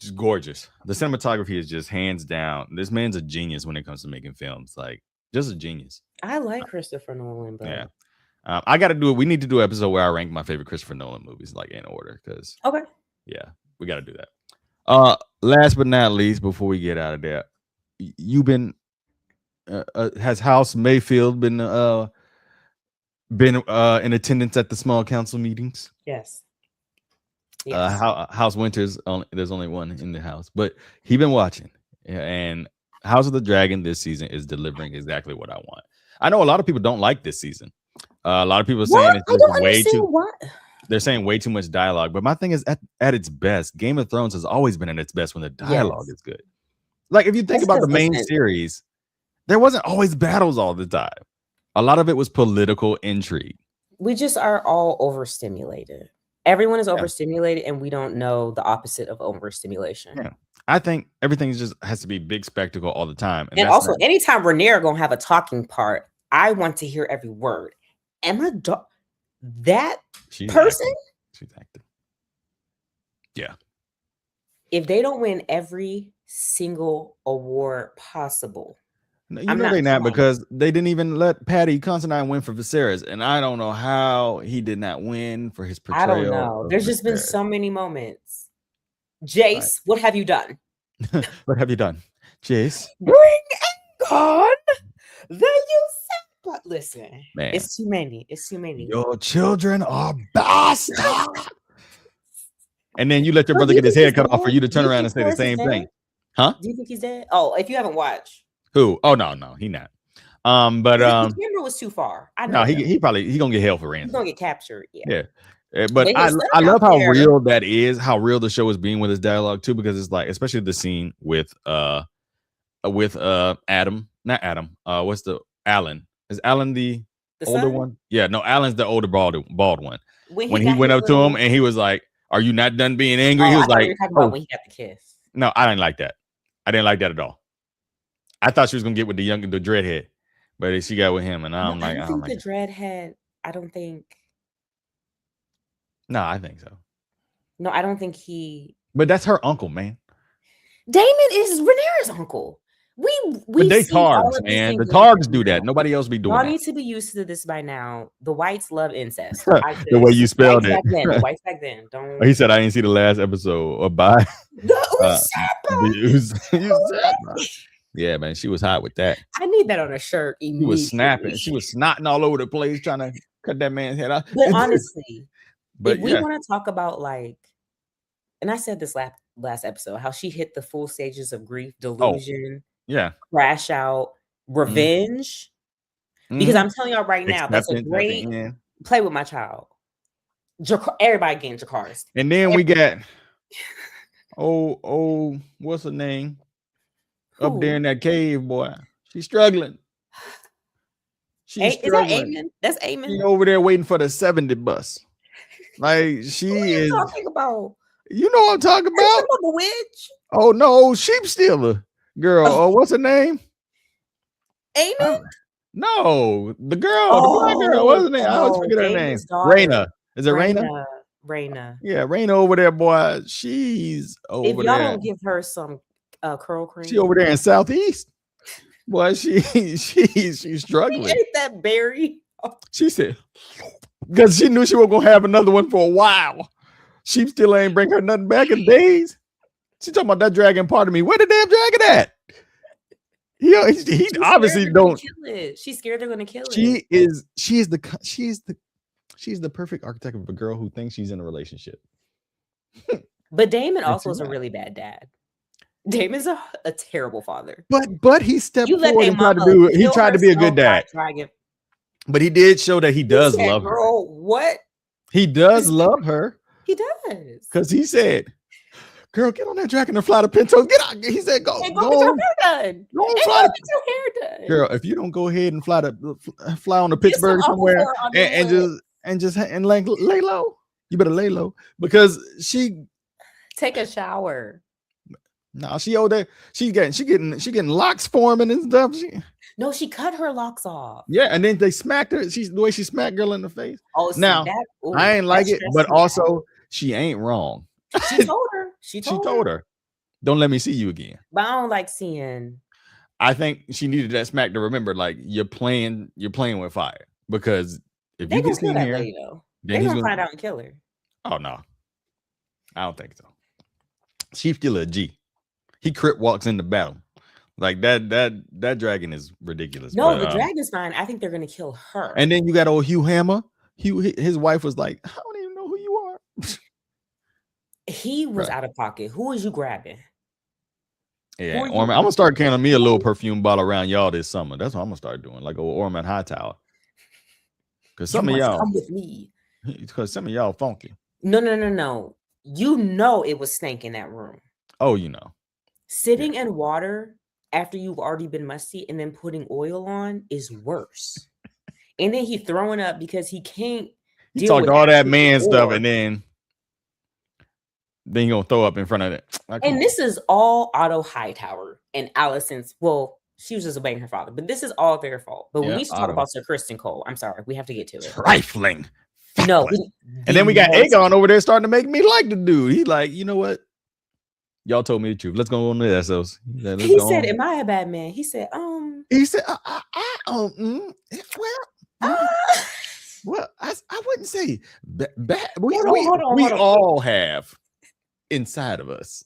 Just gorgeous. The cinematography is just hands down. This man's a genius when it comes to making films. Like, just a genius. I like Christopher Nolan, but yeah. I got to do it. We need to do an episode where I rank my favorite Christopher Nolan movies, like in order. Because yeah, we got to do that. Last but not least, before we get out of there, you've been has House Mayfield been in attendance at the small council meetings? Yes. House Winters, there's only one in the house, but he been watching, and House of the Dragon this season is delivering exactly what I want. I know a lot of people don't like this season. A lot of people are saying it's way too. They're saying way too much dialogue, but my thing is at its best, Game of Thrones has always been at its best when the dialogue is good. Like if you think about the main series, there wasn't always battles all the time. A lot of it was political intrigue. We just are all overstimulated. Everyone is overstimulated, and we don't know the opposite of overstimulation. Yeah. I think everything just has to be big spectacle all the time. And also, anytime Rhaenyra gonna have a talking part, I want to hear every word. Emma, that person, she's active. Yeah. If they don't win every single award possible, you know they not because they didn't even let Patty Considine win for Viserys, and I don't know how he did not win for his portrayal. I don't know. There's just been so many moments. Jace, what have you done? What have you done, Jace? Bring Aegon. Then you said, but listen, man, it's too many. It's too many. Your children are bastards. And then you let your brother get his head cut off for you to turn around and say the same thing, huh? Do you think he's dead? Oh, if you haven't watched. Who? Oh no, he not. But Kimber was too far. I know. No, he gonna get held for ransom. He's gonna get captured. Yeah. But I love how real that is. How real the show is being with his dialogue too, because it's like, especially the scene with Adam, not Adam. What's the Alan? Is Alan the older son? one? Yeah, no, Alan's the older bald one. When he went up to him and he was like, "Are you not done being angry?" He was like, "You talking about when he got the kiss." No, I didn't like that. I didn't like that at all. I thought she was gonna get with the dreadhead, but she got with him, and I'm like, I don't think the dreadhead. I don't think. No, I think so. No, I don't think he. But that's her uncle, man. Damon is Rhaenyra's uncle. But they Targs, man. The Targs do that. Nobody else be doing that. Y'all need to be used to this by now. The whites love incest. The way you spelled it. The whites back then. Don't. He said I didn't see the last episode or bye. Yeah, man, she was hot with that. I need that on a shirt. She was snapping. She was snotting all over the place trying to cut that man's head off. But honestly, if we want to talk about like, and I said this last episode, how she hit the full stages of grief, delusion, crash out, revenge. Because I'm telling y'all right now, that's a great play with my child. Everybody getting Jakarta's. And then we got what's her name? Up there in that cave, boy. She's struggling. Is that Aemon? That's Aemon. She's over there waiting for the 70 bus. Like she is talking about. You know what I'm talking about? The witch. Oh no, sheep stealer girl. Oh, what's her name? Aemon. No, the girl, the black girl, wasn't it? I always forget her name. Damon's daughter. Raina. Is it Raina? Raina. Yeah, Raina over there, boy. She's over If y'all there. don't give her some curl cream, She over there in Southeast. Boy, she's struggling. Ain't that berry? She said, because she knew she was gonna have another one for a while. She still ain't bring her nothing back in days. She talking about that dragon part of me. Where the damn dragon at? Yeah, he obviously don't. Kill it. She's scared they're gonna kill it. She's the perfect archetype of a girl who thinks she's in a relationship. But Damon also is a really bad dad. Damon's a terrible father. But he stepped forward and tried to do it. He tried to be a good dad. But he did show that he does love her. Girl, what? He does love her. He does. Because he said, girl, get on that dragon and fly to Pinto. Get out. He said, go get your hair done. Go on, fly get your hair done. Girl, if you don't go ahead and fly on to Pittsburgh somewhere and lay low, you better lay low because she take a shower. No, she over there. She getting locks forming and stuff. No, she cut her locks off. Yeah, and then they smacked her. She's the way she smacked girl in the face. Oh, now I ain't like it, but also she ain't wrong. She told her. She told her. Don't let me see you again. But I don't like seeing. I think she needed that smack to remember, like you're playing with fire because if you get seen here, then he's gonna find out and kill her. Oh no, I don't think so. She's still a G. He crip walks into battle. Like that dragon is ridiculous. No, the dragon's fine. I think they're gonna kill her. And then you got old Hugh Hammer. His wife was like, I don't even know who you are. He was out of pocket. Who was you grabbing? Yeah, Orman. I'm gonna start carrying me a little perfume bottle around y'all this summer. That's what I'm gonna start doing, like old Orman Hightower. Because some of y'all come with me. Because some of y'all funky. No. You know it was stank in that room. Oh, you know. Sitting in water after you've already been musty and then putting oil on is worse. And then he throwing up because he can't. He talked all that man stuff, and then you gonna throw up in front of it. And this is all Otto Hightower and Allison's. Well, she was just obeying her father, but this is all their fault. But we need to talk about Sir Kristen Cole. I'm sorry, we have to get to it. Trifling. No, and then we got Aegon over there starting to make me like the dude. He like, you know what? Y'all told me the truth. Let's go on to Essos. He said, "Am I a bad man?" He said, He said, well, I wouldn't say bad. We all have inside of us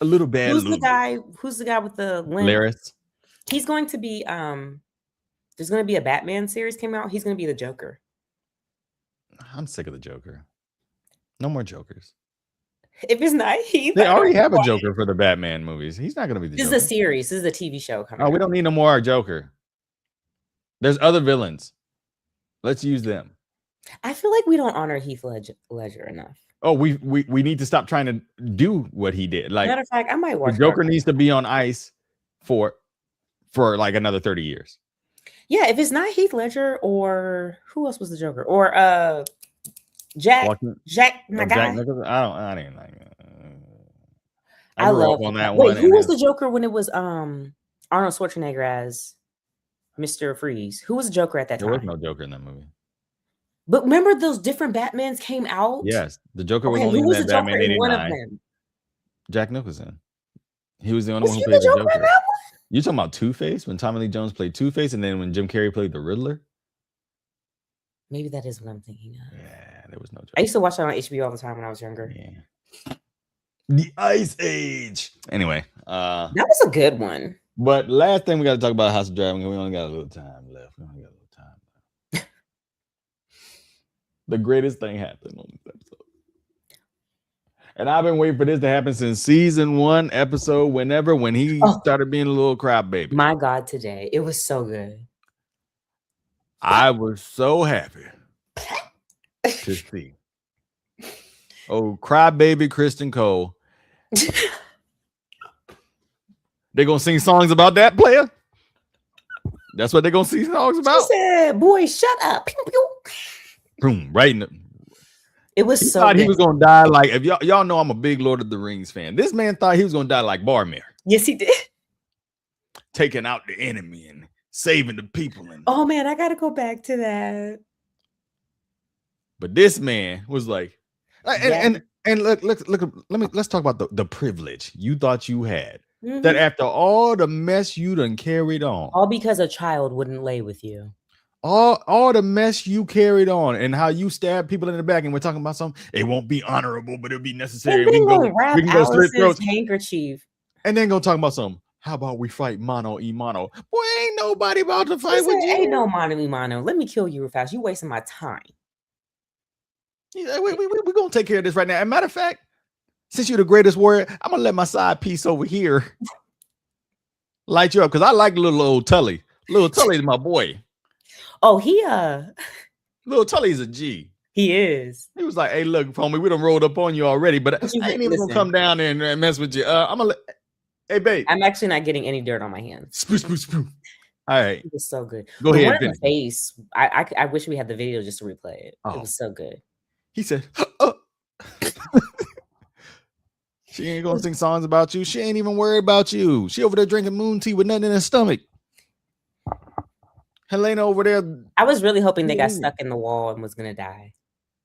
a little bad. Who's the guy with the limp? Laris. He's going to be there's going to be a Batman series came out. He's going to be the Joker. I'm sick of the Joker. No more Jokers. If it's not Heath, they already have a Joker for the Batman movies. He's not going to be the Joker. This is a series. This is a TV show coming. Oh, we don't need no more Joker. There's other villains. Let's use them. I feel like we don't honor Heath Ledger enough. Oh, we need to stop trying to do what he did. Like, matter of fact, I might watch. The Joker needs to be on ice for like another 30 years. Yeah, if it's not Heath Ledger, or who else was the Joker, or Jack, my guy. I didn't like it. I love on that one. Wait, who was the Joker when it was Arnold Schwarzenegger as Mr. Freeze? Who was the Joker at that time? There was no Joker in that movie. But remember those different Batmans came out? Yes, the Joker was only in that Batman 89. Jack Nicholson. He was the only one who played the Joker. You talking about Two-Face when Tommy Lee Jones played Two-Face, and then when Jim Carrey played the Riddler? Maybe that is what I'm thinking of. Yeah, there was no Joker. I used to watch that on HBO all the time when I was younger. Yeah. The Ice Age. Anyway, that was a good one. But last thing we got to talk about House of Dragon. We only got a little time left. The greatest thing happened on this episode. And I've been waiting for this to happen since season 1, episode when he started being a little crybaby. My God, today. It was so good. I was so happy to see. Oh, crybaby Kristen Cole. They're going to sing songs about that player? That's what they're going to sing songs about? She said, boy, shut up. Boom, right in the... It was so thought he was gonna die like if y'all know I'm a big Lord of the Rings fan. This man thought he was gonna die like Boromir. Yes, he did. Taking out the enemy and saving the people. Oh man, I gotta go back to that. But this man was like, and look, let's talk about the privilege you thought you had. That after all the mess you done carried on, all because a child wouldn't lay with you. All the mess you carried on and how you stabbed people in the back, and we're talking about something. It won't be honorable, but it'll be necessary. We can go slit throats. Handkerchief. And then go talk about something. How about we fight mano y mano? Boy, ain't nobody about to fight with you. Ain't no mano y mano. Let me kill you real fast. You wasting my time. Yeah, we're gonna take care of this right now. As a matter of fact, since you're the greatest warrior, I'm gonna let my side piece over here light you up, because I like little old Tully. Little Tully is my boy. Oh, little Tully's a G. He is. He was like, "Hey, look, homie, we done rolled up on you already, but I ain't even gonna come down there and mess with you. I'm gonna hey, babe. I'm actually not getting any dirt on my hands. All right. It was so good. Go ahead. The face. I wish we had the video just to replay it. It was so good. He said, she ain't gonna sing songs about you. She ain't even worried about you. She over there drinking moon tea with nothing in her stomach. Helena over there. I was really hoping they got stuck in the wall and was gonna die.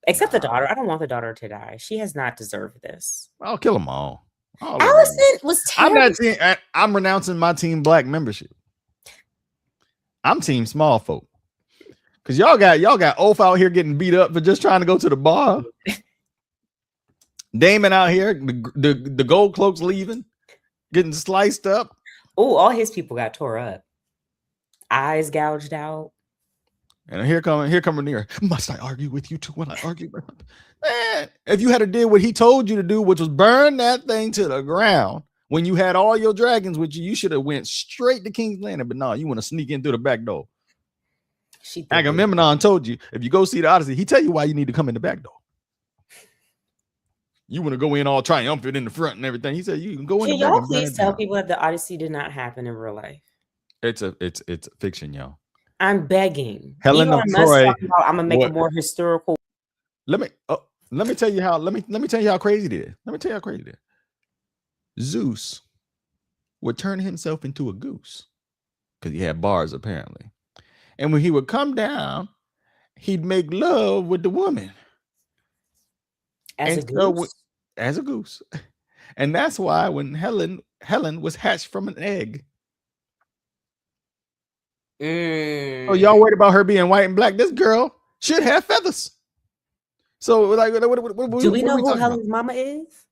Except the daughter. I don't want the daughter to die. She has not deserved this. I'll kill them all. Allison was terrible. I'm renouncing my Team Black membership. I'm Team Small Folk. Cause y'all got Oaf out here getting beat up for just trying to go to the bar. Damon out here, the gold cloaks leaving, getting sliced up. Oh, all his people got tore up. Eyes gouged out. And here come Rhaenyra. Must I argue with you too when I argue? Man, if you had to do what he told you to do, which was burn that thing to the ground, when you had all your dragons with you, you should have went straight to King's Landing. But no, you want to sneak in through the back door. Agamemnon told you, if you go see the Odyssey, he tell you why you need to come in the back door. You want to go in all triumphant in the front and everything. He said you can go in. Can y'all please tell people that the Odyssey did not happen in real life? It's fiction, y'all. I'm begging. Helen of Troy. I'm gonna make it more historical. Let me tell you how. Let me tell you how crazy it is. Let me tell you how crazy it is. Zeus would turn himself into a goose because he had bars apparently, and when he would come down, he'd make love with the woman as a goose, and that's why when Helen was hatched from an egg. Oh, y'all worried about her being white and black? This girl should have feathers. So, like, what do we know who Helen's mama is?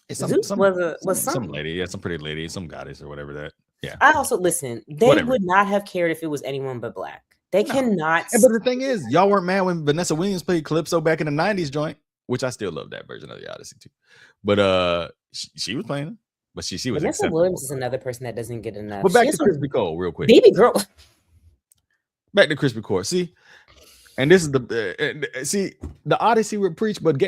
It's some lady, yeah, some pretty lady, some goddess or whatever that. Yeah. I also listen. They would not have cared if it was anyone but black. They cannot. But the thing is, y'all weren't mad when Vanessa Williams played Calypso back in the '90s joint, which I still love that version of the Odyssey too. But she was playing, but she was. Vanessa Williams is another person that doesn't get enough. But back to Crispy Cole, real quick. Baby girl. Back to Crispy Core. See, and this is the Odyssey will preach, but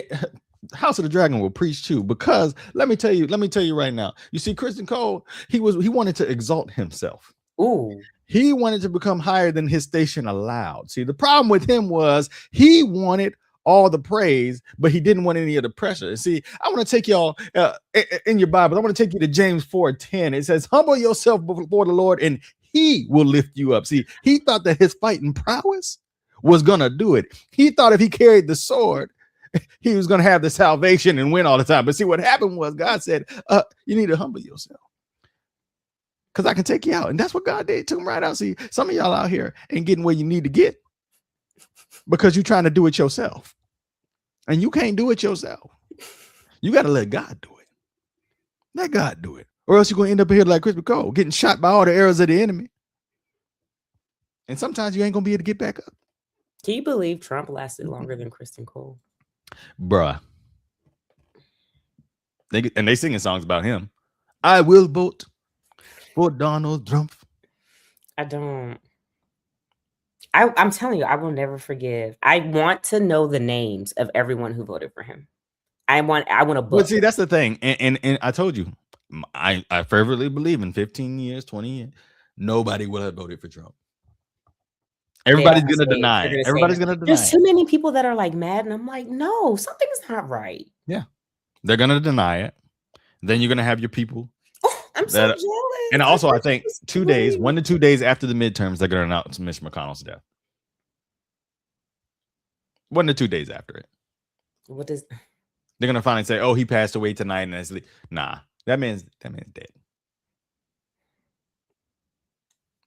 House of the Dragon will preach too. Because let me tell you right now. You see, Kristen Cole, he wanted to exalt himself. Ooh. He wanted to become higher than his station allowed. See, the problem with him was he wanted all the praise, but he didn't want any of the pressure. See, I want to take y'all in your Bible. I want to take you to James 4:10. It says, "Humble yourself before the Lord, and He will lift you up." See, he thought that his fighting prowess was gonna do it. He thought if he carried the sword, he was gonna have the salvation and win all the time. But see, what happened was God said, "You need to humble yourself, because I can take you out." And that's what God did. Took him right out. See, some of y'all out here ain't getting where you need to get because you're trying to do it yourself, and you can't do it yourself. You got to let God do it. Let God do it. Or else you're going to end up here like Crispy Cole, getting shot by all the arrows of the enemy. And sometimes you ain't going to be able to get back up. Do you believe Trump lasted longer than Kristen Cole? Bruh. They singing songs about him. I will vote for Donald Trump. I don't. I'm telling you, I will never forgive. I want to know the names of everyone who voted for him. I want a book. But see, that's the thing. And I told you, I fervently believe in 15 years, 20 years, nobody will have voted for Trump. Everybody's going to deny it. Everybody's going to deny it. There's too many people that are like mad, and I'm like, no, something's not right. Yeah. They're going to deny it. Then you're going to have your people I'm so jealous. And also, I think 2 days, 1 to 2 days after the midterms, they're going to announce Mitch McConnell's death. 1 to 2 days after it. What does they're gonna finally say? Oh, he passed away tonight, and it's nah. That man's dead.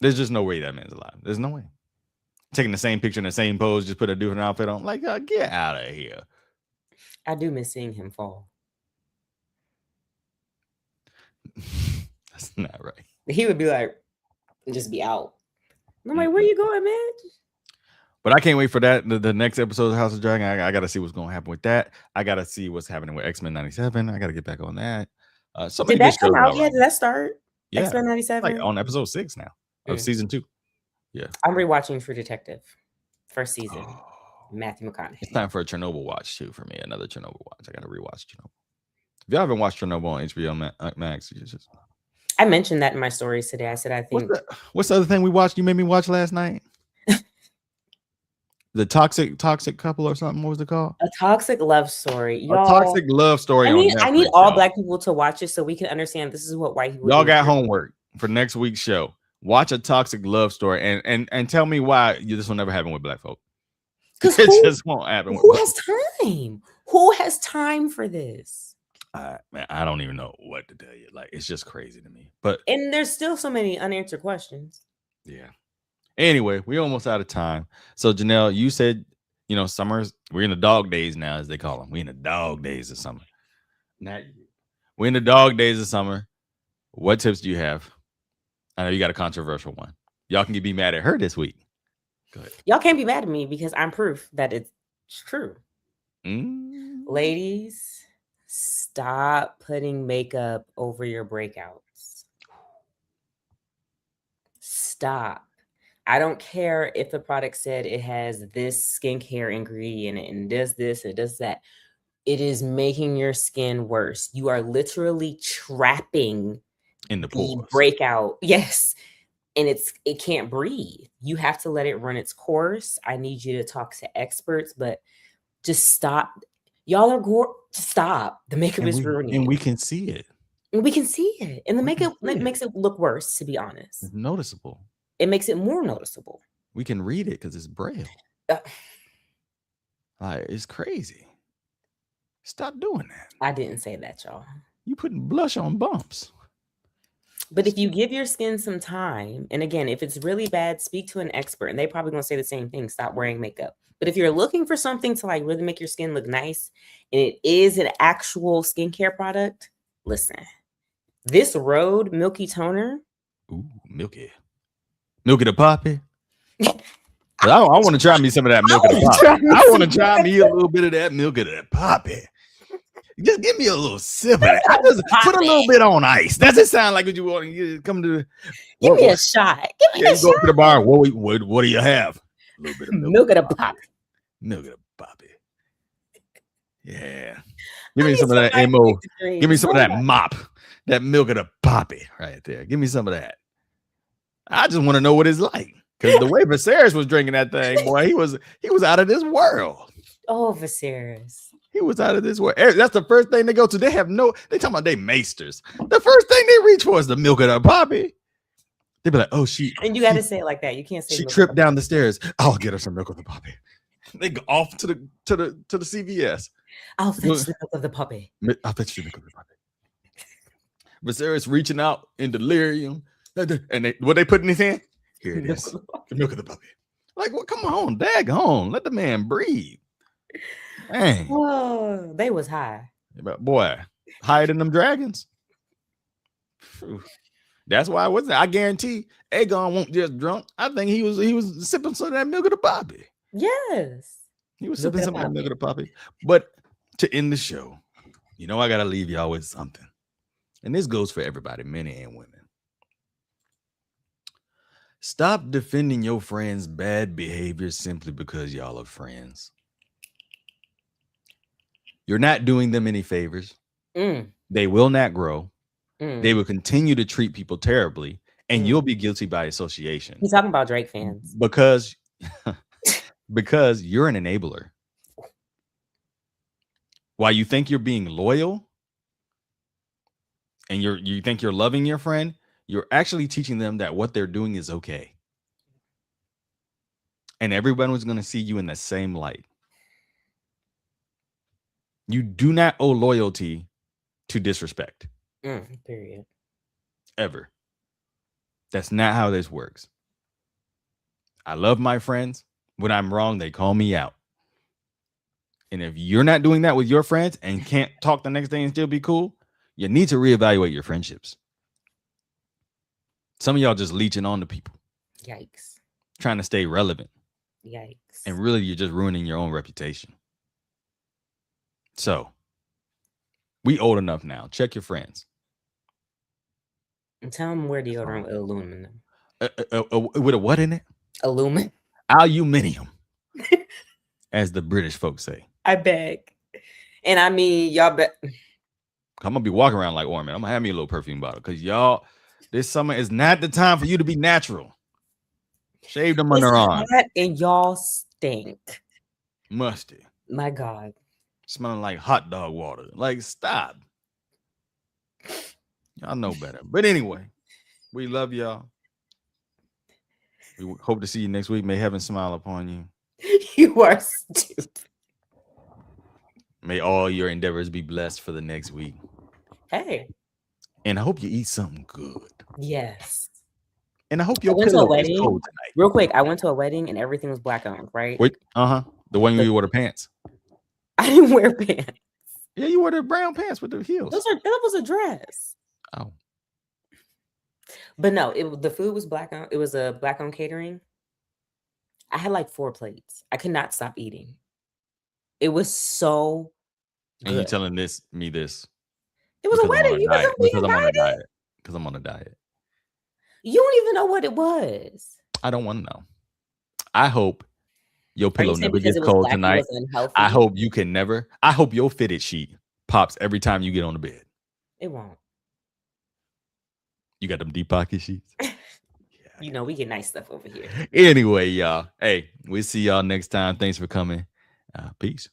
There's just no way that man's alive. There's no way. Taking the same picture in the same pose, just put a different outfit on. Like, get out of here. I do miss seeing him fall. That's not right. He would be like, just be out. I'm like, where you going, man? But I can't wait for that. The next episode of House of Dragon. I got to see what's going to happen with that. I got to see what's happening with X-Men 97. I got to get back on that. Did that come out yet? Did that start? Yeah. X-Men 97? Like on episode 6 now of season 2. Yeah. I'm rewatching True Detective. First season. Matthew McConaughey. It's time for a Chernobyl watch too for me. Another Chernobyl watch. I got to rewatch Chernobyl. If y'all haven't watched Chernobyl on HBO Max, I mentioned that in my stories today. I said I think. What's the other thing we watched? You made me watch last night. The toxic couple or something. What was it called? A toxic love story. Y'all, a toxic love story. I need all black people to watch it so we can understand this is what white people. Y'all got homework for next week's show. Watch a toxic love story and tell me why this will never happen with black folk. Because it just won't happen. Who has time? Who has time for this? Man, I don't even know what to tell you. Like, it's just crazy to me. And there's still so many unanswered questions. Yeah. Anyway, we're almost out of time. So, Janelle, you said, we're in the dog days now, as they call them. We're in the dog days of summer. We're in the dog days of summer. What tips do you have? I know you got a controversial one. Y'all can be mad at her this week. Go ahead. Y'all can't be mad at me because I'm proof that it's true. Ladies, stop putting makeup over your breakouts. Stop. I don't care if the product said it has this skincare ingredient and does this, it does that. It is making your skin worse. You are literally trapping in the pores. Breakout. Yes. And it can't breathe. You have to let it run its course. I need you to talk to experts, but just stop. Y'all are stop. The makeup is ruining. And we can see it. And we can see it. And the makeup makes it look worse, to be honest. It's noticeable. It makes it more noticeable. We can read it because it's braille. It's crazy. Stop doing that. I didn't say that, y'all. You putting blush on bumps. But if you give your skin some time, and again, if it's really bad, speak to an expert, and they probably gonna say the same thing. Stop wearing makeup. But if you're looking for something to like really make your skin look nice, and it is an actual skincare product, listen. This Rhode Milky Toner. Ooh, Milky the Poppy. I want to try me some of that Milk of the Poppy. I want to try me a little bit of that Milk of the Poppy. Just give me a little sip of that. I just put a little bit on ice. Does it sound like what you want? You come to give me a shot. Give me a shot. Go to the bar. What do you have? A little bit of Milk of the Poppy. Milk of the Poppy. Yeah. Give me some of that MO. Give me some of that mop. That Milk of the Poppy right there. Give me some of that. I just want to know what it's like. Because the way Viserys was drinking that thing, boy, he was out of this world. Oh, Viserys. He was out of this world. That's the first thing they go to. They talking about they maesters. The first thing they reach for is the Milk of the Poppy. They be like, oh, and you got to say it like that. You can't say she tripped down the stairs. I'll get her some Milk of the Poppy. They go off to the CVS. I'll fetch the Milk of the Puppy. I'll fetch the Milk of the Puppy. Viserys reaching out in delirium. And what they put in his hand? Here it is. The Milk of the Puppy. Like, well, come on, daggone. Let the man breathe. Dang. Oh, they was high. But boy, higher than them dragons. That's why I guarantee Aegon won't just drunk. I think he was sipping some of that Milk of the Poppy. Yes. He was sipping some of that Milk of the Poppy. But to end the show, I gotta leave y'all with something. And this goes for everybody, men and women. Stop defending your friends' bad behavior simply because y'all are friends. You're not doing them any favors. They will not grow. They will continue to treat people terribly, and you'll be guilty by association. He's talking about Drake fans. Because you're an enabler. While you think you're being loyal, and you think you're loving your friend, you're actually teaching them that what they're doing is okay. And everyone was going to see you in the same light. You do not owe loyalty to disrespect. Period. Ever. That's not how this works. I love my friends. When I'm wrong, they call me out. And if you're not doing that with your friends and can't talk the next day and still be cool, you need to reevaluate your friendships. Some of y'all just leeching on to people. Yikes. Trying to stay relevant. Yikes. And really, you're just ruining your own reputation. So, we old enough now. Check your friends. And tell them wear deodorant with aluminum. With a what in it? Aluminum. Aluminium. As the British folks say. I beg. And I mean, y'all bet. I'm going to be walking around like Orman. I'm going to have me a little perfume bottle. Because y'all, this summer is not the time for you to be natural. Shave them underarms. And y'all stink. Musty. My God. Smelling like hot dog water. Like, stop. Y'all know better. But anyway, we love y'all. We hope to see you next week. May heaven smile upon you. You are stupid. May all your endeavors be blessed for the next week. Hey. And I hope you eat something good. Yes. And I hope your pillow is cold tonight. Real quick, I went to a wedding and everything was black owned, right? Wait, the one where you wore the pants. I didn't wear pants. Yeah, you wore the brown pants with the heels. That was a dress. Oh. But no, the food was black owned. It was a black owned catering. I had like 4 plates. I could not stop eating. It was so good. And you telling me this? It was a wedding. You wasn't being because I'm on a diet. Because I'm on a diet. You don't even know what it was. I don't want to know. I hope your pillow never gets cold tonight. I hope you can never. I hope your fitted sheet pops every time you get on the bed. It won't. You got them deep pocket sheets? You know, we get nice stuff over here. Anyway, y'all. Hey, we'll see y'all next time. Thanks for coming. Peace.